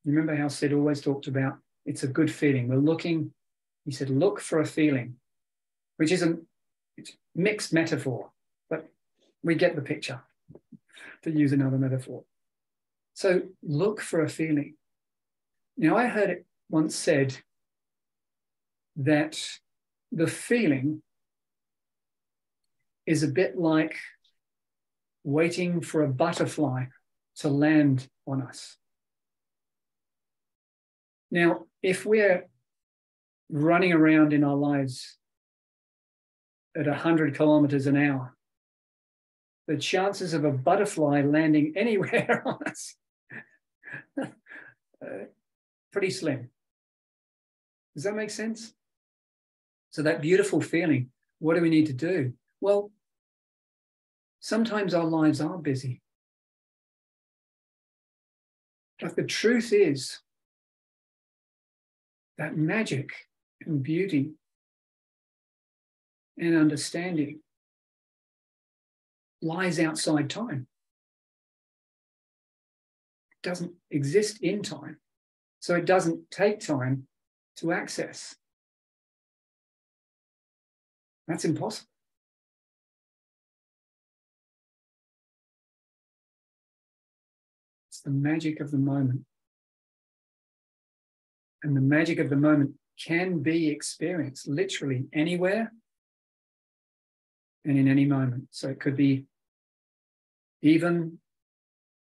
S3: you remember how Sid always talked about, it's a good feeling. We're looking, he said, look for a feeling, which is a mixed metaphor, but we get the picture, to use another metaphor. So look for a feeling. Now, I heard it once said that the feeling is a bit like waiting for a butterfly to land on us. Now, if we're running around in our lives at 100 kilometers an hour, the chances of a butterfly landing anywhere on us pretty slim. Does that make sense? So that beautiful feeling, what do we need to do? Well, sometimes our lives are busy. But the truth is that magic and beauty and understanding lies outside time. It doesn't exist in time. So it doesn't take time to access. That's impossible. It's the magic of the moment. And the magic of the moment can be experienced literally anywhere and in any moment. So it could be even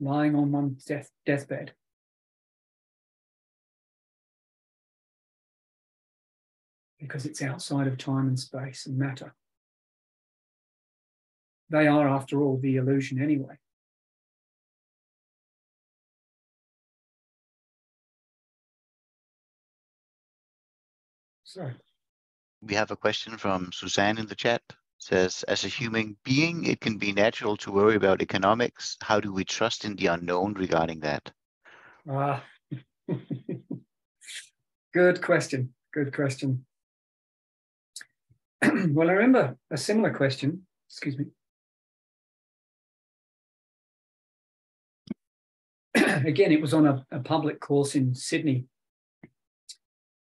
S3: lying on one's deathbed. Because it's outside of time and space and matter. They are, after all, the illusion anyway. Sorry.
S1: We have a question from Suzanne in the chat. Says, as a human being, it can be natural to worry about economics. How do we trust in the unknown regarding that?
S3: Good question. Good question. Well, I remember a similar question. Excuse me. Again, it was on a public course in Sydney.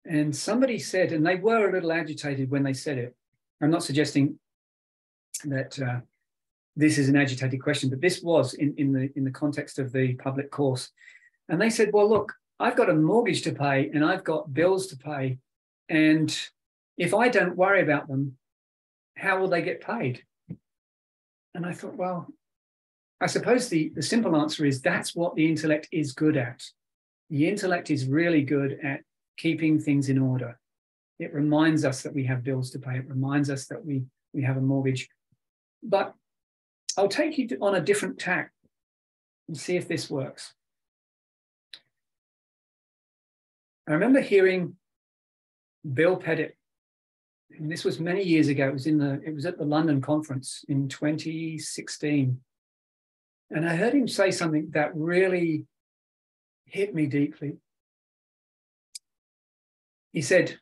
S3: And somebody said, and they were a little agitated when they said it. I'm not suggesting that this is an agitated question, but this was in the context of the public course. And they said, well, look, I've got a mortgage to pay and I've got bills to pay. And if I don't worry about them, how will they get paid? And I thought, well, I suppose the simple answer is that's what the intellect is good at. The intellect is really good at keeping things in order. It reminds us that we have bills to pay. It reminds us that we have a mortgage. But I'll take you on a different tack and see if this works. I remember hearing Bill Pettit, and this was many years ago. It was at the London conference in 2016. And I heard him say something that really hit me deeply. He said,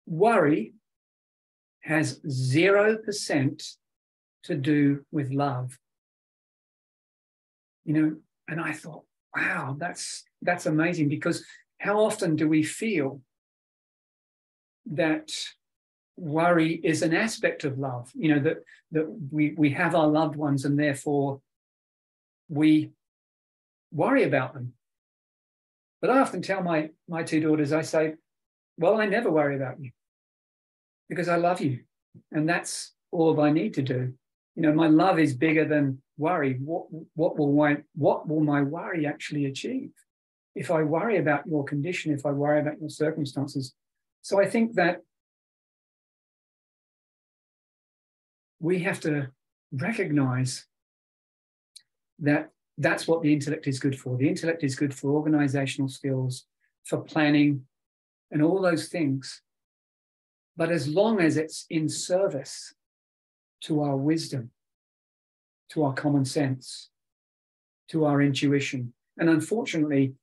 S3: worry has 0% to do with love. You know, and I thought, wow, that's amazing, because how often do we feel that worry is an aspect of love? You know, that we have our loved ones and therefore we worry about them. But I often tell my two daughters, I say, well, I never worry about you because I love you. And that's all I need to do. You know, my love is bigger than worry. What will my worry actually achieve? If I worry about your condition, if I worry about your circumstances. So I think that we have to recognize that that's what the intellect is good for. The intellect is good for organizational skills, for planning, and all those things. But as long as it's in service to our wisdom, to our common sense, to our intuition. And unfortunately,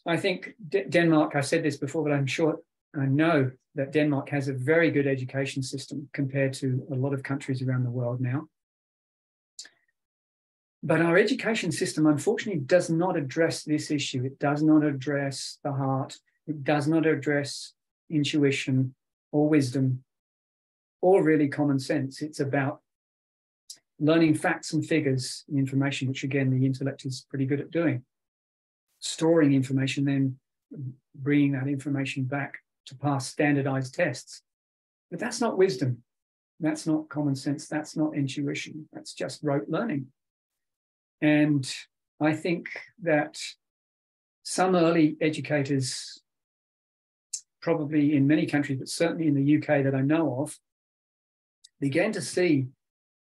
S3: I think Denmark, I've said this before, but I know that Denmark has a very good education system compared to a lot of countries around the world now. But our education system, unfortunately, does not address this issue. It does not address the heart. It does not address intuition or wisdom or really common sense. It's about learning facts and figures and information, which again, the intellect is pretty good at doing. Storing information, then bringing that information back to pass standardized tests. But that's not wisdom. That's not common sense. That's not intuition. That's just rote learning. And I think that some early educators, probably in many countries, but certainly in the UK that I know of, began to see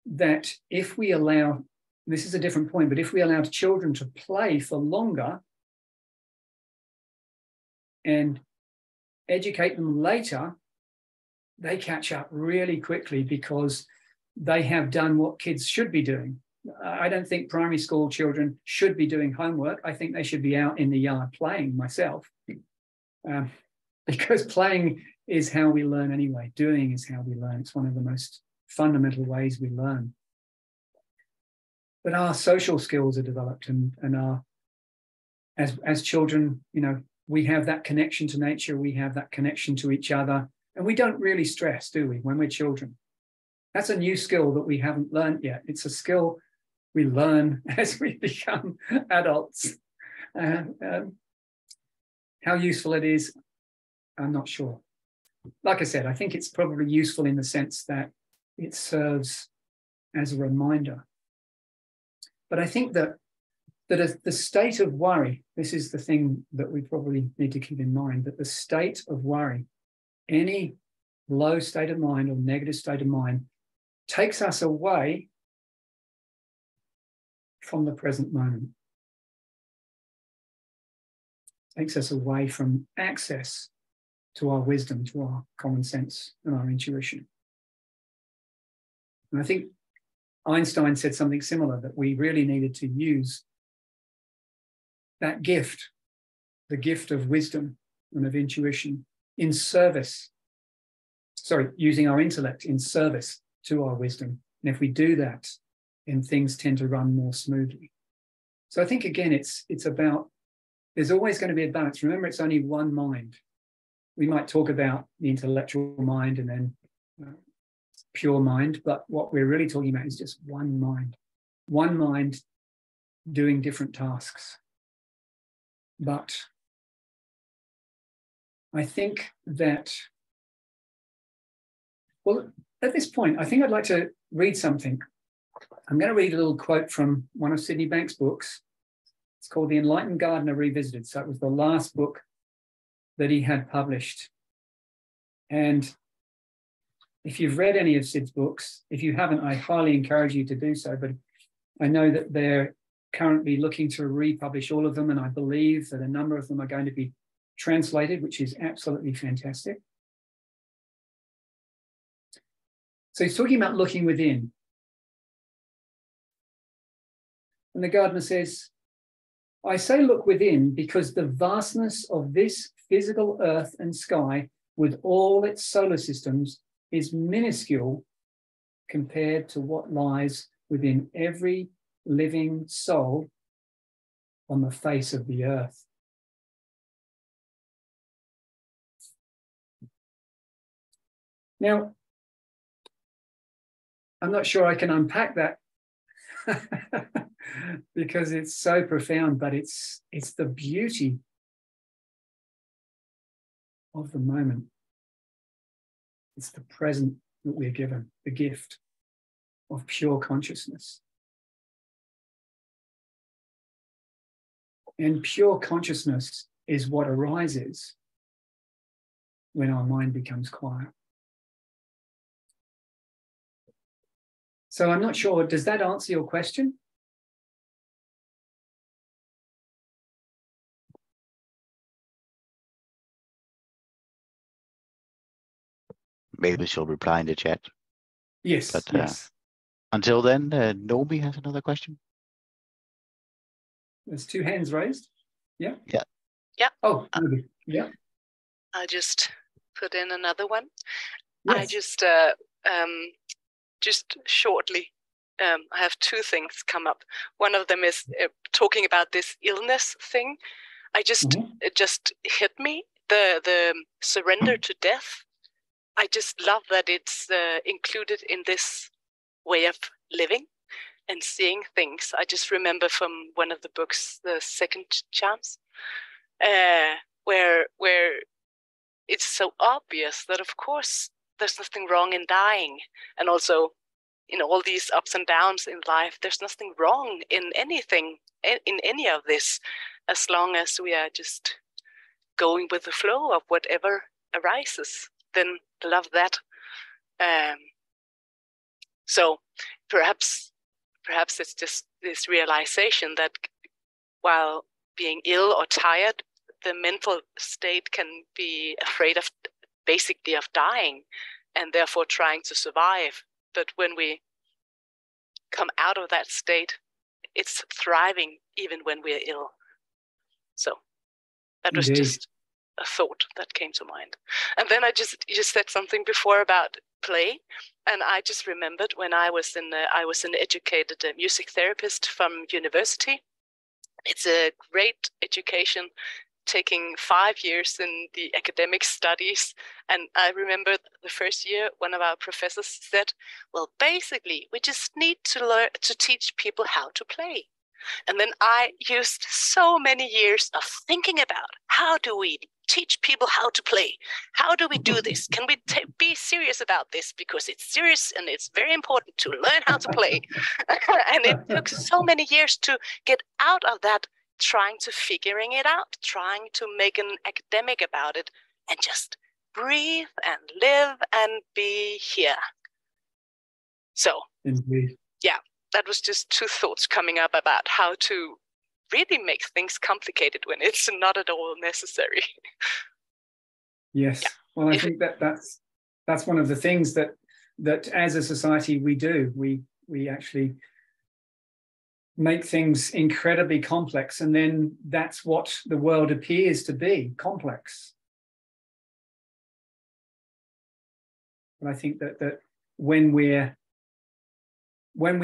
S3: that if we allow, this is a different point, but if we allowed children to play for longer and educate them later, they catch up really quickly because they have done what kids should be doing. I don't think primary school children should be doing homework. I think they should be out in the yard playing myself, because playing is how we learn anyway. Doing is how we learn. It's one of the most fundamental ways we learn. But our social skills are developed, and our, as children, you know, we have that connection to nature. We have that connection to each other, and we don't really stress, do we, when we're children? That's a new skill that we haven't learned yet. It's a skill we learn as we become adults. How useful it is, I'm not sure. Like I said, I think it's probably useful in the sense that it serves as a reminder. But I think that the state of worry, this is the thing that we probably need to keep in mind, that the state of worry, any low state of mind or negative state of mind, takes us away from the present moment. takes us away from access to our wisdom, to our common sense and our intuition. And I think Einstein said something similar, that we really needed to use that gift, the gift of wisdom and of intuition, in service. Sorry, using our intellect in service to our wisdom. And if we do that, then things tend to run more smoothly. So I think, again, it's about, there's always going to be a balance. Remember, it's only one mind. We might talk about the intellectual mind and then pure mind, but what we're really talking about is just one mind doing different tasks. But I think that, well, at this point, I think I'd like to read something. I'm going to read a little quote from one of Sydney Banks' books. It's called The Enlightened Gardener Revisited. So it was the last book that he had published. And if you've read any of Sid's books, if you haven't, I highly encourage you to do so. But I know that they're currently looking to republish all of them, and I believe that a number of them are going to be translated, which is absolutely fantastic. So he's talking about looking within. And the gardener says, I say look within because the vastness of this physical earth and sky with all its solar systems is minuscule compared to what lies within every living soul on the face of the earth. Now, I'm not sure I can unpack that because it's so profound, but it's the beauty of the moment. It's the present that we're given, the gift of pure consciousness. And pure consciousness is what arises when our mind becomes quiet. So I'm not sure, does that answer your question?
S1: Maybe she'll reply in the chat.
S3: Yes,
S1: But,
S3: yes.
S1: Until then, Nomi has another question.
S3: There's two hands raised. Yeah?
S1: Yeah.
S4: Yeah.
S3: Oh, Nomi. Yeah.
S4: I'll just put in another one.
S3: Yes.
S4: I just shortly, I have two things come up. One of them is talking about this illness thing. It just hit me, the surrender to death. I just love that it's included in this way of living and seeing things. I just remember from one of the books, The Second Chance, where it's so obvious that, of course, there's nothing wrong in dying. And also, in all these ups and downs in life, there's nothing wrong in anything, in any of this, as long as we are just going with the flow of whatever arises. Then love that. So perhaps it's just this realization that while being ill or tired, the mental state can be afraid of basically of dying and therefore trying to survive. But when we come out of that state, it's thriving even when we're ill. So that was just a thought that came to mind. And then you said something before about play, and I just remembered when I was an educated music therapist from university. It's a great education, taking 5 years in the academic studies. And I remember the first year, one of our professors said, well, basically, we just need to learn to teach people how to play. And then I used so many years of thinking about how do we teach people how to play? How do we do this? Can we be serious about this? Because it's serious and it's very important to learn how to play. And it took so many years to get out of that, trying to figuring it out, trying to make an academic about it, and just breathe and live and be here. So,
S3: Indeed.
S4: Yeah, that was just two thoughts coming up about how to really makes things complicated when it's not at all necessary.
S3: Yes. Yeah. Well, I think that's one of the things that as a society we do. We actually make things incredibly complex, and then that's what the world appears to be, complex. And I think that when we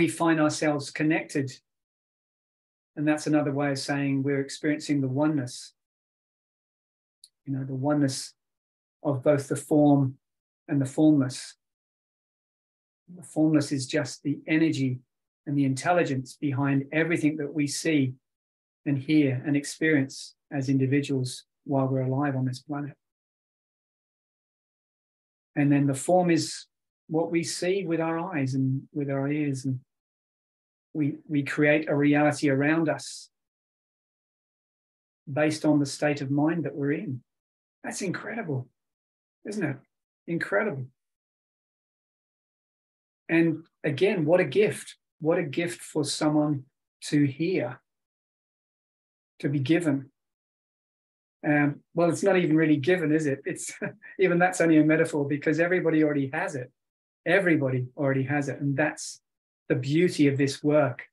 S3: find ourselves connected, and that's another way of saying we're experiencing the oneness, the oneness of both the form and the formless. The formless is just the energy and the intelligence behind everything that we see and hear and experience as individuals while we're alive on this planet. And then the form is what we see with our eyes and with our ears, and we create a reality around us based on the state of mind that we're in. That's incredible, isn't it? Incredible. And again, what a gift. What a gift for someone to hear, to be given. Well, it's not even really given, is it? It's even that's only a metaphor, because everybody already has it. Everybody already has it. And that's the beauty of this work,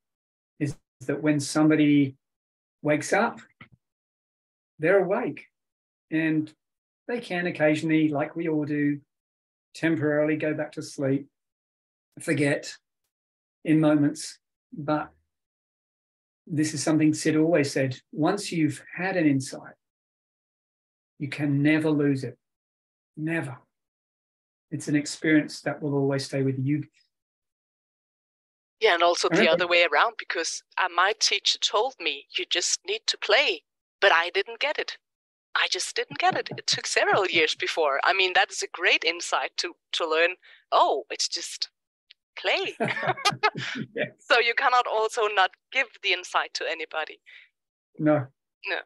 S3: is that when somebody wakes up, they're awake. And they can occasionally, like we all do, temporarily go back to sleep, forget in moments. But this is something Sid always said: once you've had an insight, you can never lose it. Never. It's an experience that will always stay with you.
S4: Yeah, and also the other way around, because my teacher told me you just need to play, but I didn't get it. I just didn't get it. It took several years before. I mean, that is a great insight to learn, oh, it's just play.
S3: Yes.
S4: So you cannot also not give the insight to anybody.
S3: No.
S4: No.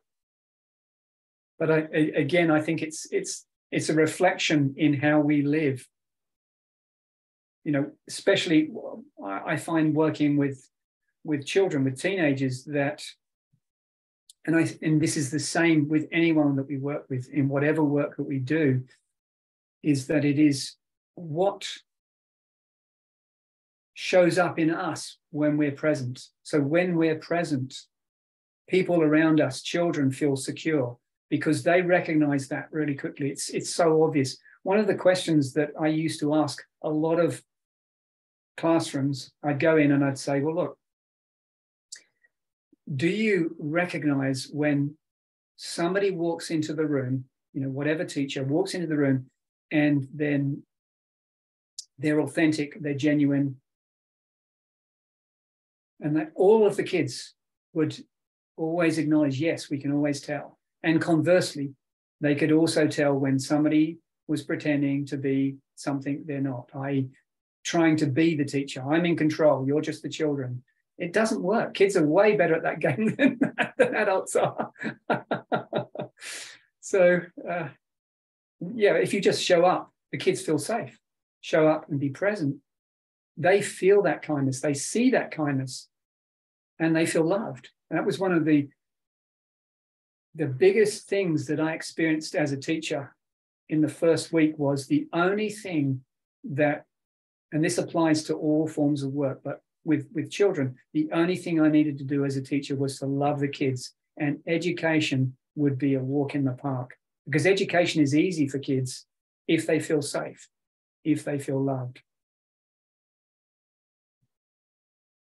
S3: But I think it's a reflection in how we live. Especially I find working with children, with teenagers, that, and this is the same with anyone that we work with in whatever work that we do, is that it is what shows up in us when we're present. So when we're present, people around us, children, feel secure because they recognize that really quickly. It's so obvious. One of the questions that I used to ask a lot of classrooms, I'd go in and I'd say, well, look, do you recognize when somebody walks into the room, whatever teacher walks into the room, and then they're authentic, they're genuine, and that all of the kids would always acknowledge, yes, we can always tell. And conversely, they could also tell when somebody was pretending to be something they're not, i.e. trying to be the teacher. I'm in control, you're just the children. It doesn't work. Kids are way better at that game than adults are. So, if you just show up, the kids feel safe. Show up and be present. They feel that kindness. They see that kindness, and they feel loved. And that was one of the biggest things that I experienced as a teacher in the first week. Was the only thing that, and this applies to all forms of work, but with children, the only thing I needed to do as a teacher was to love the kids, and education would be a walk in the park, because education is easy for kids if they feel safe, if they feel loved.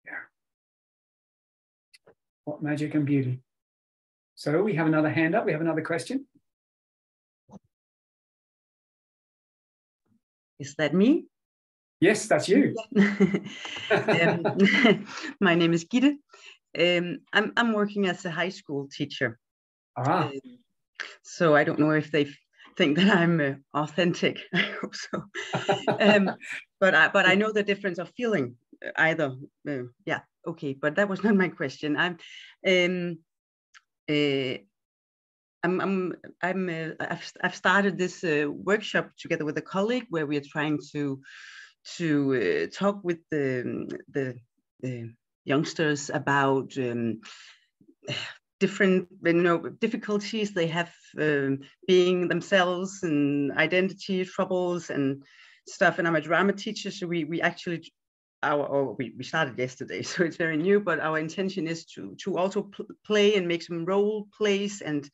S3: Yeah. What magic and beauty. So we have another hand up. We have another question.
S7: Is that me?
S3: Yes, that's you.
S7: My name is Gitte. I'm working as a high school teacher. So I don't know if they think that I'm authentic. I hope so. But I know the difference of feeling either. Okay. But that was not my question. I've started this workshop together with a colleague where we are trying to talk with the youngsters about different, difficulties they have being themselves, and identity troubles and stuff. And I'm a drama teacher, so we actually we started yesterday, so it's very new. But our intention is to also play and make some role plays and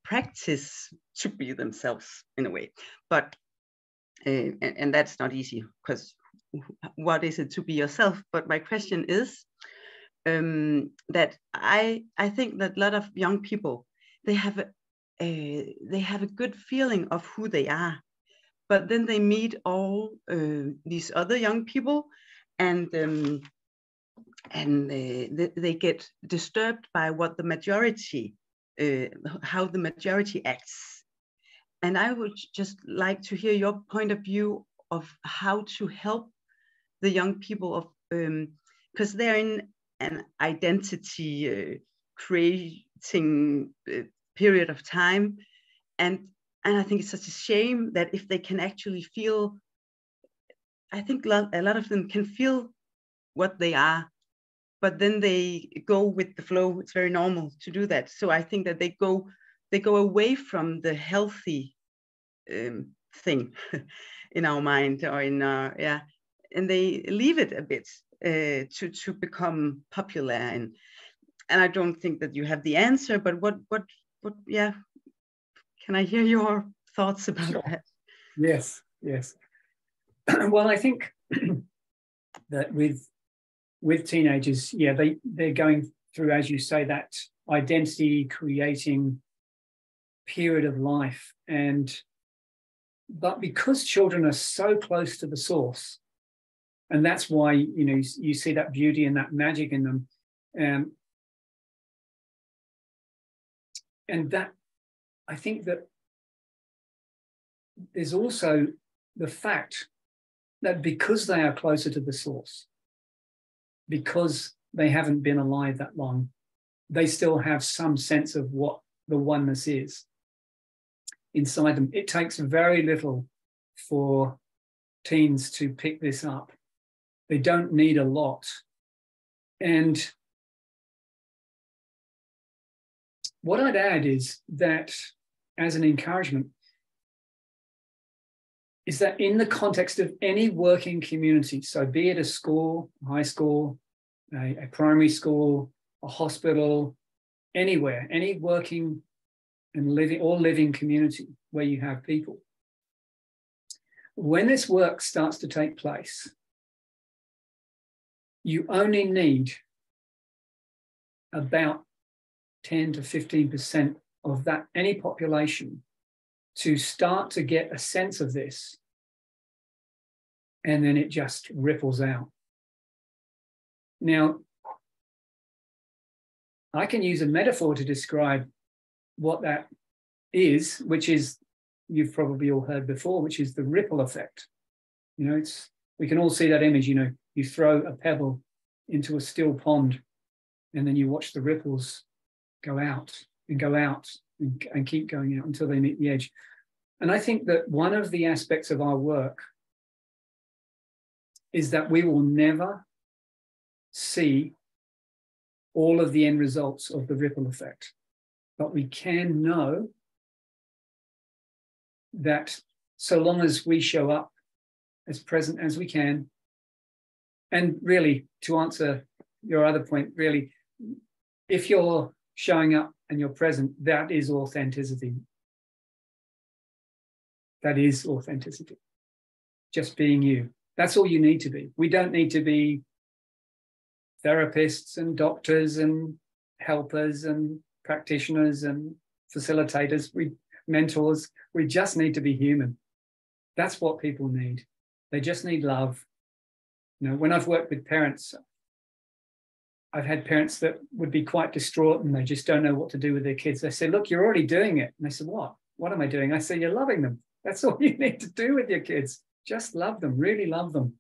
S7: practice to be themselves in a way. But and that's not easy, because what is it to be yourself? But my question is that I think that a lot of young people, they have a good feeling of who they are, but then they meet all these other young people, and they get disturbed by what the majority, how the majority acts. And I would just like to hear your point of view of how to help the young people, of because they're in an identity creating period of time, and I think it's such a shame that if they can actually feel, I think a lot of them can feel what they are, but then they go with the flow. It's very normal to do that. So I think that they go away from the healthy thing in our mind, or in our, and they leave it a bit to become popular. And I don't think that you have the answer, but what can I hear your thoughts about that?
S3: Yes. Well, I think that with teenagers, they're going through, as you say, that identity creating period of life. But because children are so close to the source, and that's why, you see that beauty and that magic in them. And that, I think that there's also the fact that because they are closer to the source, because they haven't been alive that long, they still have some sense of what the oneness is inside them. It takes very little for teens to pick this up. They don't need a lot. And what I'd add is that, as an encouragement, is that in the context of any working community, so be it a school, a high school, a primary school, a hospital, anywhere, any working and living community where you have people, when this work starts to take place, you only need about 10 to 15% of that, any population, to start to get a sense of this, and then it just ripples out. Now, I can use a metaphor to describe what that is, which is, you've probably all heard before, which is the ripple effect. We can all see that image, you throw a pebble into a still pond, and then you watch the ripples go out and go out and keep going out until they meet the edge. And I think that one of the aspects of our work is that we will never see all of the end results of the ripple effect, but we can know that so long as we show up as present as we can, and really, to answer your other point, really, if you're showing up and you're present, that is authenticity. That is authenticity. Just being you. That's all you need to be. We don't need to be therapists and doctors and helpers and practitioners and facilitators, mentors. We just need to be human. That's what people need. They just need love. When I've worked with parents, I've had parents that would be quite distraught and they just don't know what to do with their kids. They say, look, you're already doing it. And they said, what? What am I doing? I say, you're loving them. That's all you need to do with your kids. Just love them, really love them.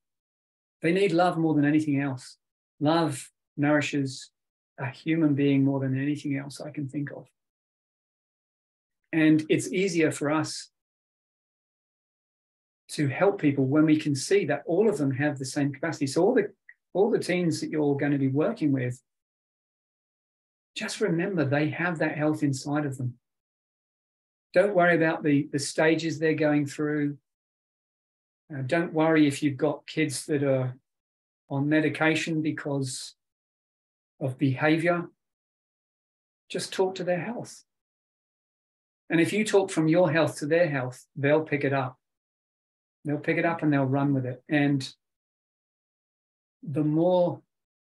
S3: They need love more than anything else. Love nourishes a human being more than anything else I can think of. And it's easier for us to help people when we can see that all of them have the same capacity. So all the teens that you're going to be working with, just remember they have that health inside of them. Don't worry about the stages they're going through. Don't worry if you've got kids that are on medication because of behavior. Just talk to their health. And if you talk from your health to their health, they'll pick it up. They'll pick it up and they'll run with it. And the more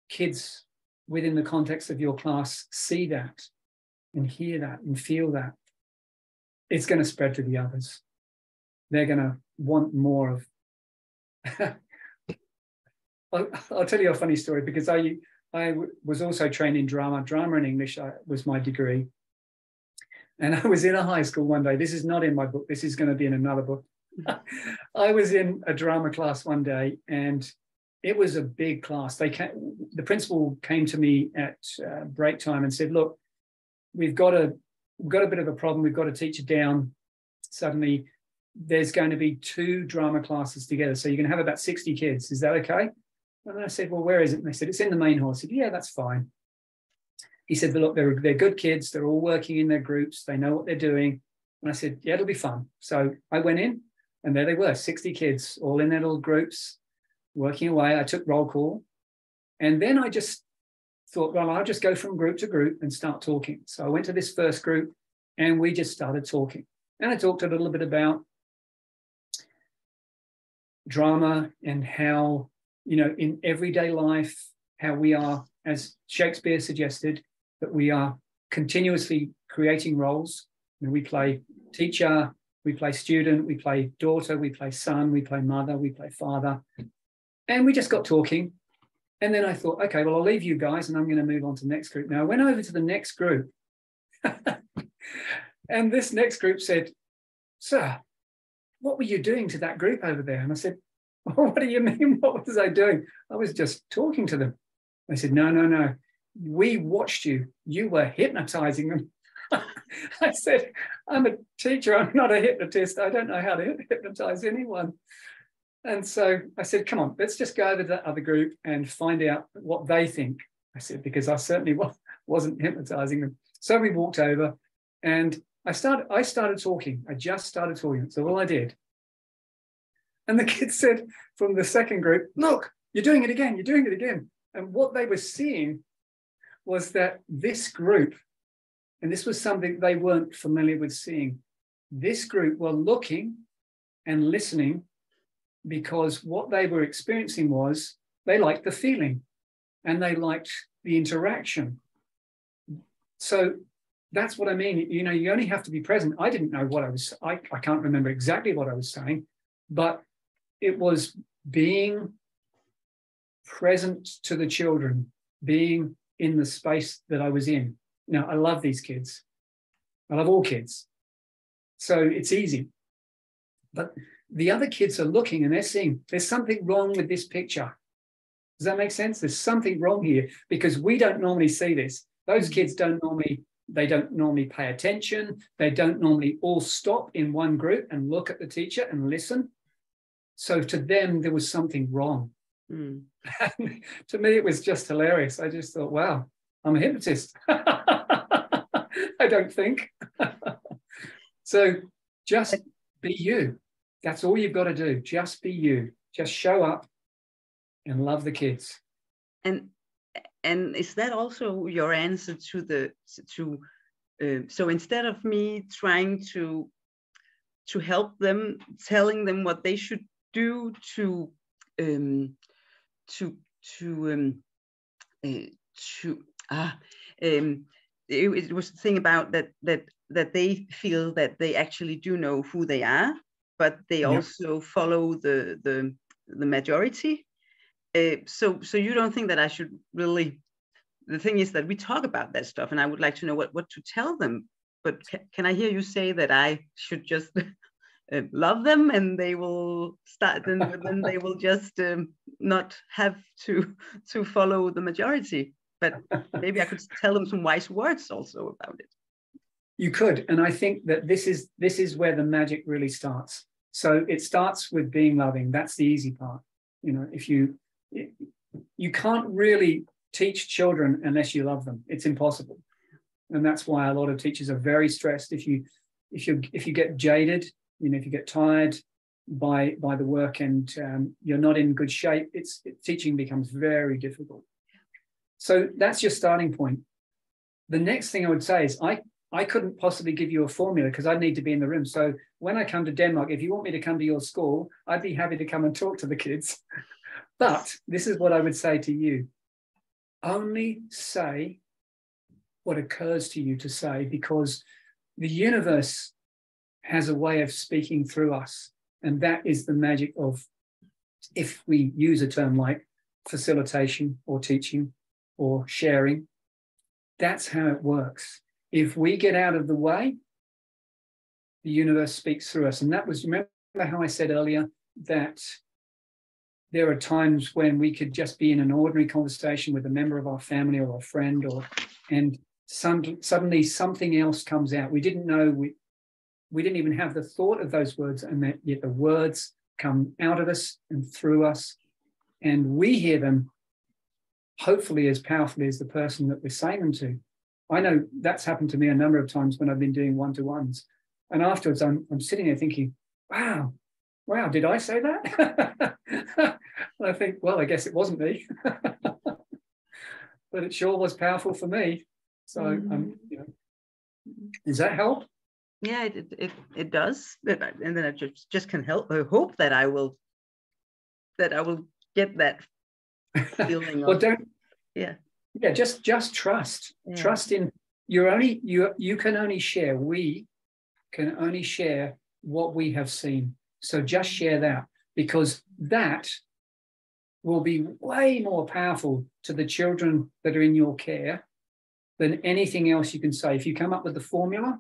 S3: kids within the context of your class see that and hear that and feel that, it's going to spread to the others. They're going to want more of. I'll tell you a funny story, because I was also trained in drama. Drama and English was my degree. And I was in a high school one day. This is not in my book. This is going to be in another book. I was in a drama class one day, and it was a big class. The principal came to me at break time and said, look, we've got a bit of a problem. We've got a teacher down. Suddenly, there's going to be 2 drama classes together. So you're going to have about 60 kids. Is that okay? And I said, well, where is it? And they said, it's in the main hall. I said, yeah, that's fine. He said, look, they're good kids. They're all working in their groups. They know what they're doing. And I said, yeah, it'll be fun. So I went in, and there they were, 60 kids, all in their little groups, working away. I took roll call. And then I just thought, well, I'll just go from group to group and start talking. So I went to this first group, and we just started talking. And I talked a little bit about drama and how, in everyday life, how we are, as Shakespeare suggested, that we are continuously creating roles. We play teacher, we play student, we play daughter, we play son, we play mother, we play father. And we just got talking. And then I thought, okay, well, I'll leave you guys and I'm going to move on to the next group. Now I went over to the next group. And this next group said, sir, what were you doing to that group over there? And I said, oh, what do you mean? What was I doing? I was just talking to them. They said, no. We watched you. You were hypnotizing them. I said, I'm a teacher. I'm not a hypnotist. I don't know how to hypnotize anyone. And so I said, come on, let's just go over to that other group and find out what they think. I said, because I certainly wasn't hypnotizing them. So we walked over, and I started talking. I just started talking. So all I did. And the kids said from the second group, look, you're doing it again. You're doing it again. And what they were seeing was that this group, and this was something they weren't familiar with seeing, this group were looking and listening, because what they were experiencing was they liked the feeling and they liked the interaction. So that's what I mean. You only have to be present. I didn't know what I can't remember exactly what I was saying, but it was being present to the children, being in the space that I was in. Now, I love these kids. I love all kids. So it's easy. But the other kids are looking and they're seeing there's something wrong with this picture. Does that make sense? There's something wrong here, because we don't normally see this. Those kids don't normally pay attention. They don't normally all stop in one group and look at the teacher and listen. So to them, there was something wrong. Mm. To me, it was just hilarious. I just thought, wow, I'm a hypnotist. I don't think. So just be you. That's all you've got to do. Just be you. Just show up and love the kids.
S7: And is that also your answer to so instead of me trying to help them, telling them what they should do it was the thing about that they feel that they actually do know who they are, but they also follow the majority. So you don't think that I should really? The thing is that we talk about that stuff, and I would like to know what to tell them. But can I hear you say that I should just love them, and they will start, then they will just not have to follow the majority? But maybe I could tell them some wise words also about it.
S3: You could, and I think that this is where the magic really starts. So it starts with being loving. That's the easy part. If you can't really teach children unless you love them. It's impossible. And that's why a lot of teachers are very stressed. If you get jaded, if you get tired by the work and you're not in good shape, teaching becomes very difficult. So that's your starting point. The next thing I would say is I couldn't possibly give you a formula because I'd need to be in the room. So when I come to Denmark, if you want me to come to your school, I'd be happy to come and talk to the kids. But this is what I would say to you. Only say what occurs to you to say, because the universe has a way of speaking through us. And that is the magic of, if we use a term like facilitation or teaching or sharing, that's how it works. If we get out of the way, the universe speaks through us. And that was, remember how I said earlier that there are times when we could just be in an ordinary conversation with a member of our family or a friend, and suddenly something else comes out. We didn't know, we didn't even have the thought of those words, and yet the words come out of us and through us, and we hear them hopefully as powerfully as the person that we're saying them to. I know that's happened to me a number of times when I've been doing one-to-ones, and afterwards I'm sitting there thinking, wow, did I say that? And I think, well, I guess it wasn't me, but it sure was powerful for me. So, does that help?
S7: Yeah, it does. And then I just can hope that I will get that feeling.
S3: Well, just trust.
S7: Yeah.
S3: Trust in you can only share. We can only share what we have seen. So just share that, because that will be way more powerful to the children that are in your care than anything else you can say. If you come up with the formula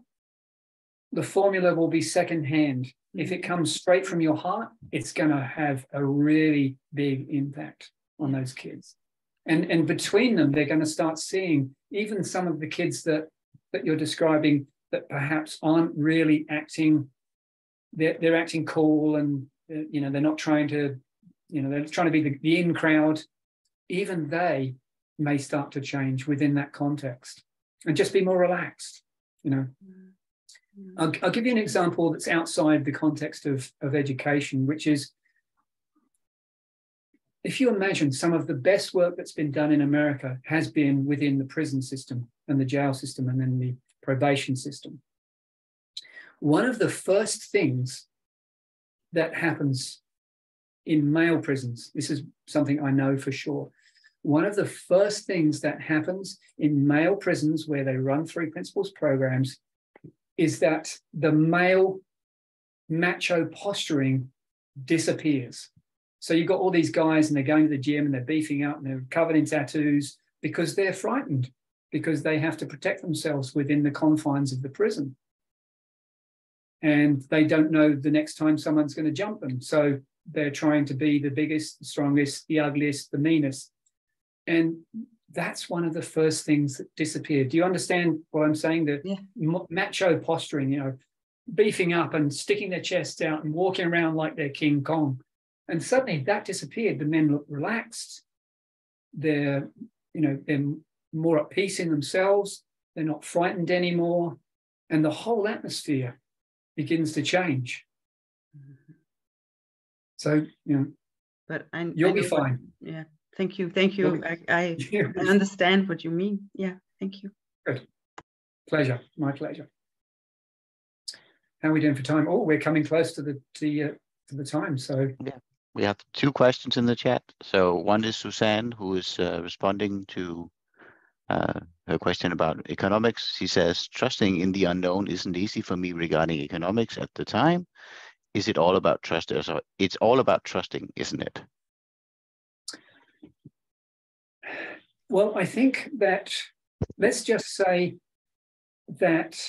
S3: will be secondhand. If it comes straight from your heart, it's going to have a really big impact on those kids. And between them, they're going to start seeing even some of the kids that you're describing that perhaps aren't really acting. They're acting cool, and they're not trying to, they're trying to be the in crowd. Even they may start to change within that context and just be more relaxed. I'll give you an example that's outside the context of education, which is, if you imagine, some of the best work that's been done in America has been within the prison system and the jail system and then the probation system. One of the first things that happens in male prisons, this is something I know for sure, one of the first things that happens in male prisons where they run Tre Principles programs is that the male macho posturing disappears. So you've got all these guys and they're going to the gym and they're beefing up and they're covered in tattoos because they're frightened, because they have to protect themselves within the confines of the prison. And they don't know the next time someone's going to jump them. So they're trying to be the biggest, the strongest, the ugliest, the meanest. And that's one of the first things that disappeared. Do you understand what I'm saying? The macho posturing, beefing up and sticking their chests out and walking around like they're King Kong. And suddenly that disappeared. The men look relaxed. They're more at peace in themselves. They're not frightened anymore. And the whole atmosphere begins to change. So,
S7: but
S3: you'll be fine.
S7: Thank you. I understand what you mean. Yeah, thank you.
S3: Good. Pleasure. My pleasure. How are we doing for time? Oh, we're coming close to the time. So
S1: yeah, we have 2 questions in the chat. So one is Suzanne, who is responding to her question about economics. She says, trusting in the unknown isn't easy for me regarding economics at the time. Is it all about trust? So it's all about trusting, isn't it?
S3: Well, I think that, let's just say that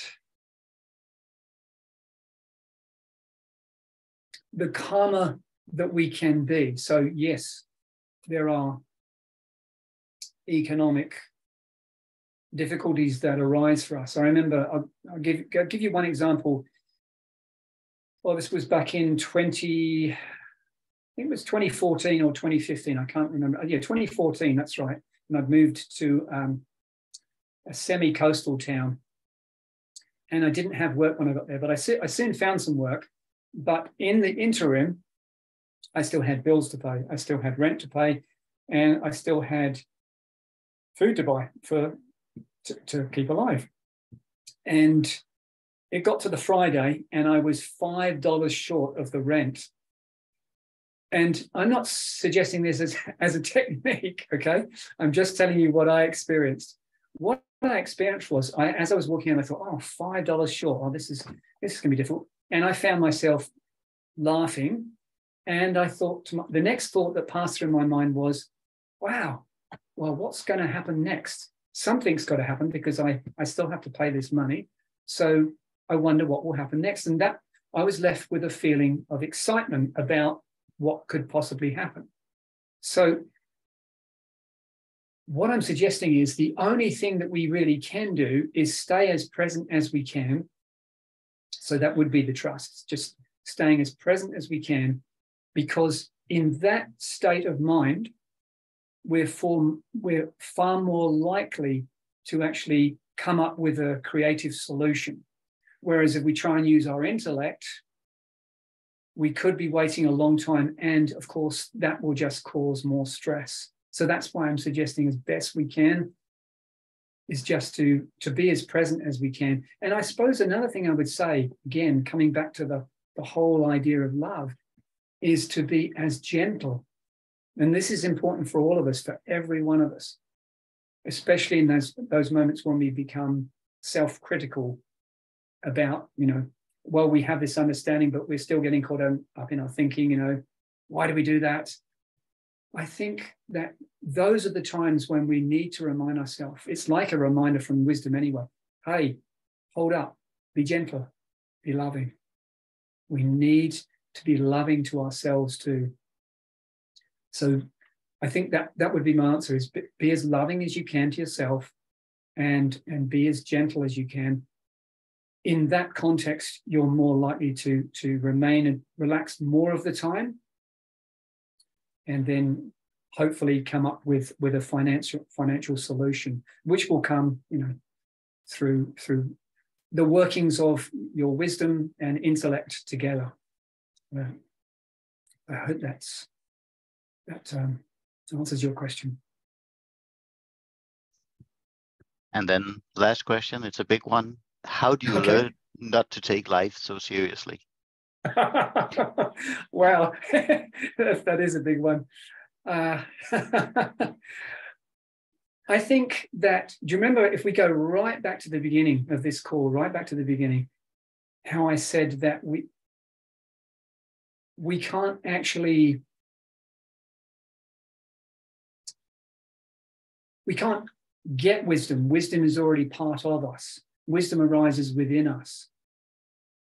S3: the calmer that we can be. So yes, there are economic difficulties that arise for us. I remember, I'll give you one example. Well, this was back in 2014 or 2015. I can't remember. Yeah, 2014, that's right. And I'd moved to a semi-coastal town. And I didn't have work when I got there, but I soon found some work. But in the interim, I still had bills to pay. I still had rent to pay, and I still had food to buy to keep alive. And it got to the Friday, and I was $5 short of the rent. And I'm not suggesting this as a technique, okay? I'm just telling you what I experienced. What I experienced was, as I was walking in, I thought, oh, $5 short. Oh, this is going to be difficult. And I found myself laughing. And I thought, the next thought that passed through my mind was, wow, well, what's going to happen next? Something's got to happen because I still have to pay this money. So I wonder what will happen next. And that I was left with a feeling of excitement about what could possibly happen. So what I'm suggesting is the only thing that we really can do is stay as present as we can. So that would be the trust, just staying as present as we can, because in that state of mind, we're far more likely to actually come up with a creative solution. Whereas if we try and use our intellect, we could be waiting a long time. And of course, that will just cause more stress. So that's why I'm suggesting as best we can is just to be as present as we can. And I suppose another thing I would say, again, coming back to the whole idea of love, is to be as gentle. And this is important for all of us, for every one of us, especially in those moments when we become self-critical about, well, we have this understanding, but we're still getting caught up in our thinking, why do we do that? I think that those are the times when we need to remind ourselves. It's like a reminder from wisdom anyway. Hey, hold up, be gentle, be loving. We need to be loving to ourselves too. So I think that would be my answer, is be as loving as you can to yourself and be as gentle as you can. In that context, you're more likely to remain and relax more of the time, and then hopefully come up with a financial solution, which will come, through the workings of your wisdom and intellect together. I hope that answers your question.
S1: And then last question, it's a big one. How do you learn not to take life so seriously?
S3: Wow, that is a big one. I think that, do you remember, if we go right back to the beginning of this call, right back to the beginning, how I said that we can't actually, we can't get wisdom. Wisdom is already part of us. Wisdom arises within us.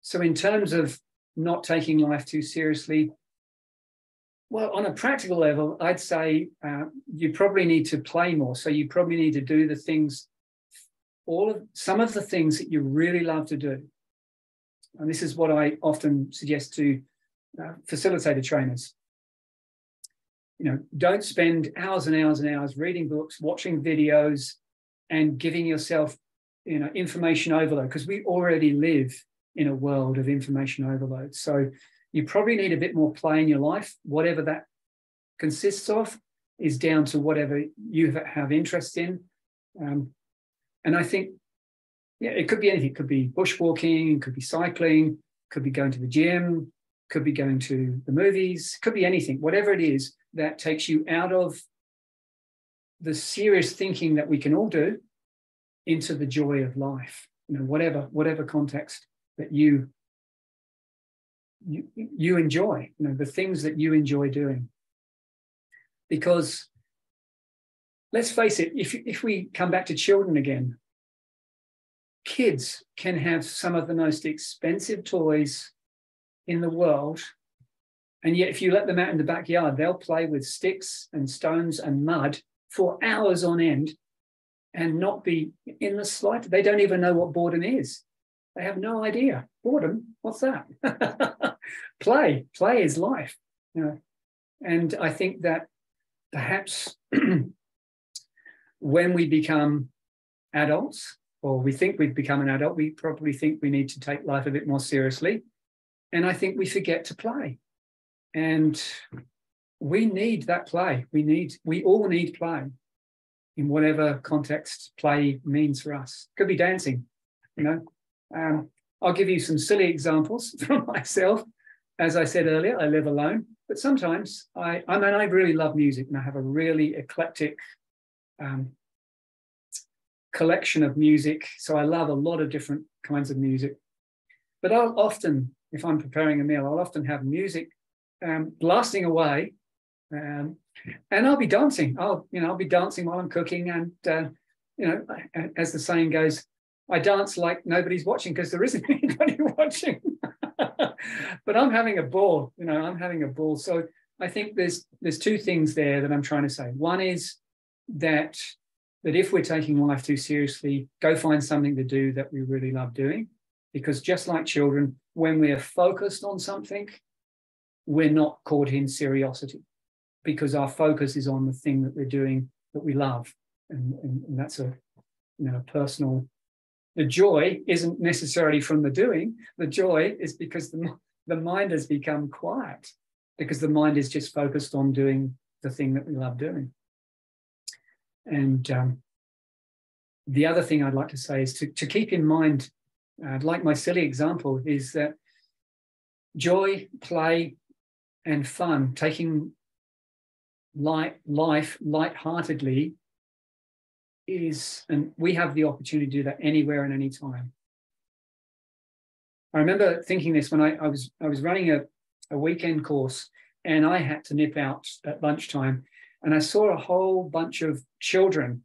S3: So in terms of not taking life too seriously, well, on a practical level, I'd say you probably need to play more. So you probably need to do the things, some of the things that you really love to do. And this is what I often suggest to facilitator trainers. Don't spend hours and hours and hours reading books, watching videos, and giving yourself, information overload, because we already live in a world of information overload. So you probably need a bit more play in your life. Whatever that consists of is down to whatever you have interest in. And I think, it could be anything. It could be bushwalking, it could be cycling, could be going to the gym, could be going to the movies, could be anything. Whatever it is that takes you out of the serious thinking that we can all do into the joy of life. Whatever context that you enjoy, the things that you enjoy doing. Because let's face it, if we come back to children again, kids can have some of the most expensive toys in the world, and yet if you let them out in the backyard, they'll play with sticks and stones and mud for hours on end and not be in the slightest. They don't even know what boredom is. They have no idea. Boredom, what's that? Play is life. And I think that perhaps when we become adults, or we think we've become an adult, we probably think we need to take life a bit more seriously. And I think we forget to play. And we need that play. We all need play in whatever context play means for us. Could be dancing, you know. I'll give you some silly examples from myself. As I said earlier, I live alone, but sometimes I really love music, and I have a really eclectic collection of music. So I love a lot of different kinds of music. But I'll often, if I'm preparing a meal, I'll often have music blasting away, and I'll be dancing. I'll be dancing while I'm cooking, and as the saying goes, I dance like nobody's watching because there isn't anybody watching. But I'm having a ball. I'm having a ball. So I think there's two things there that I'm trying to say. One is that if we're taking life too seriously, go find something to do that we really love doing. Because just like children, when we're focused on something, we're not caught in seriosity, because our focus is on the thing that we're doing that we love. And that's a personal. The joy isn't necessarily from the doing. The joy is because the mind has become quiet, because the mind is just focused on doing the thing that we love doing. And the other thing I'd like to say is to keep in mind, like my silly example, is that joy, play, and fun, taking life lightheartedly, and we have the opportunity to do that anywhere and any time. I remember thinking this when I was running a weekend course, and I had to nip out at lunchtime, and I saw a whole bunch of children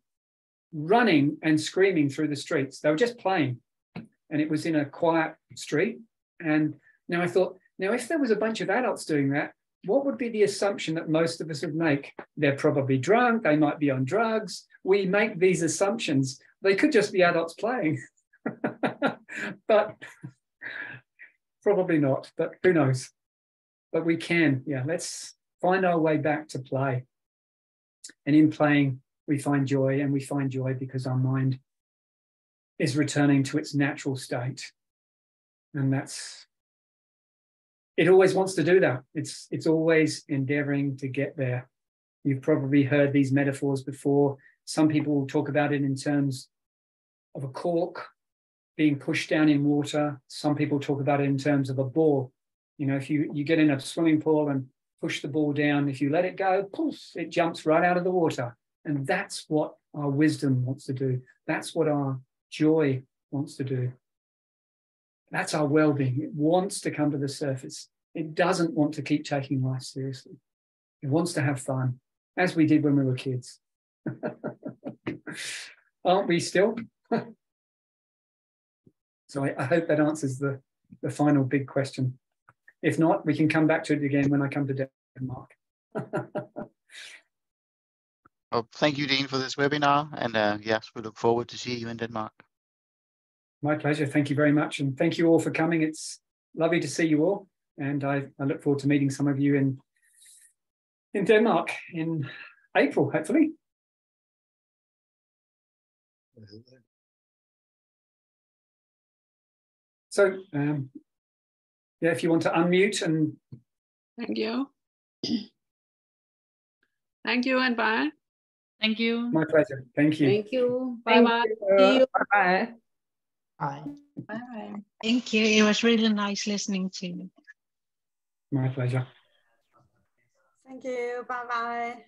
S3: running and screaming through the streets. They were just playing, and it was in a quiet street. And now I thought, if there was a bunch of adults doing that, what would be the assumption that most of us would make? They're probably drunk, they might be on drugs. We make these assumptions. They could just be adults playing. But probably not, but who knows? But we can, let's find our way back to play. And in playing, we find joy, and we find joy because our mind is returning to its natural state. And it always wants to do that. It's always endeavoring to get there. You've probably heard these metaphors before. Some people talk about it in terms of a cork being pushed down in water. Some people talk about it in terms of a ball. If you get in a swimming pool and push the ball down, if you let it go, poof, it jumps right out of the water. And that's what our wisdom wants to do. That's what our joy wants to do. That's our well-being. It wants to come to the surface. It doesn't want to keep taking life seriously. It wants to have fun, as we did when we were kids. Aren't we still? So I hope that answers the final big question. If not, we can come back to it again when I come to Denmark.
S1: Well, thank you, Dean, for this webinar. And yes, we look forward to seeing you in Denmark.
S3: My pleasure. Thank you very much. And thank you all for coming. It's lovely to see you all. And I look forward to meeting some of you in Denmark in April, hopefully. So, if you want to unmute and...
S8: Thank you. Thank you and bye.
S2: Thank you.
S3: My pleasure. Thank you.
S2: Thank you. Bye-bye.
S9: Bye.
S2: Bye.
S9: Bye.
S10: Thank you. It was really nice listening to you.
S3: My pleasure.
S9: Thank you. Bye-bye.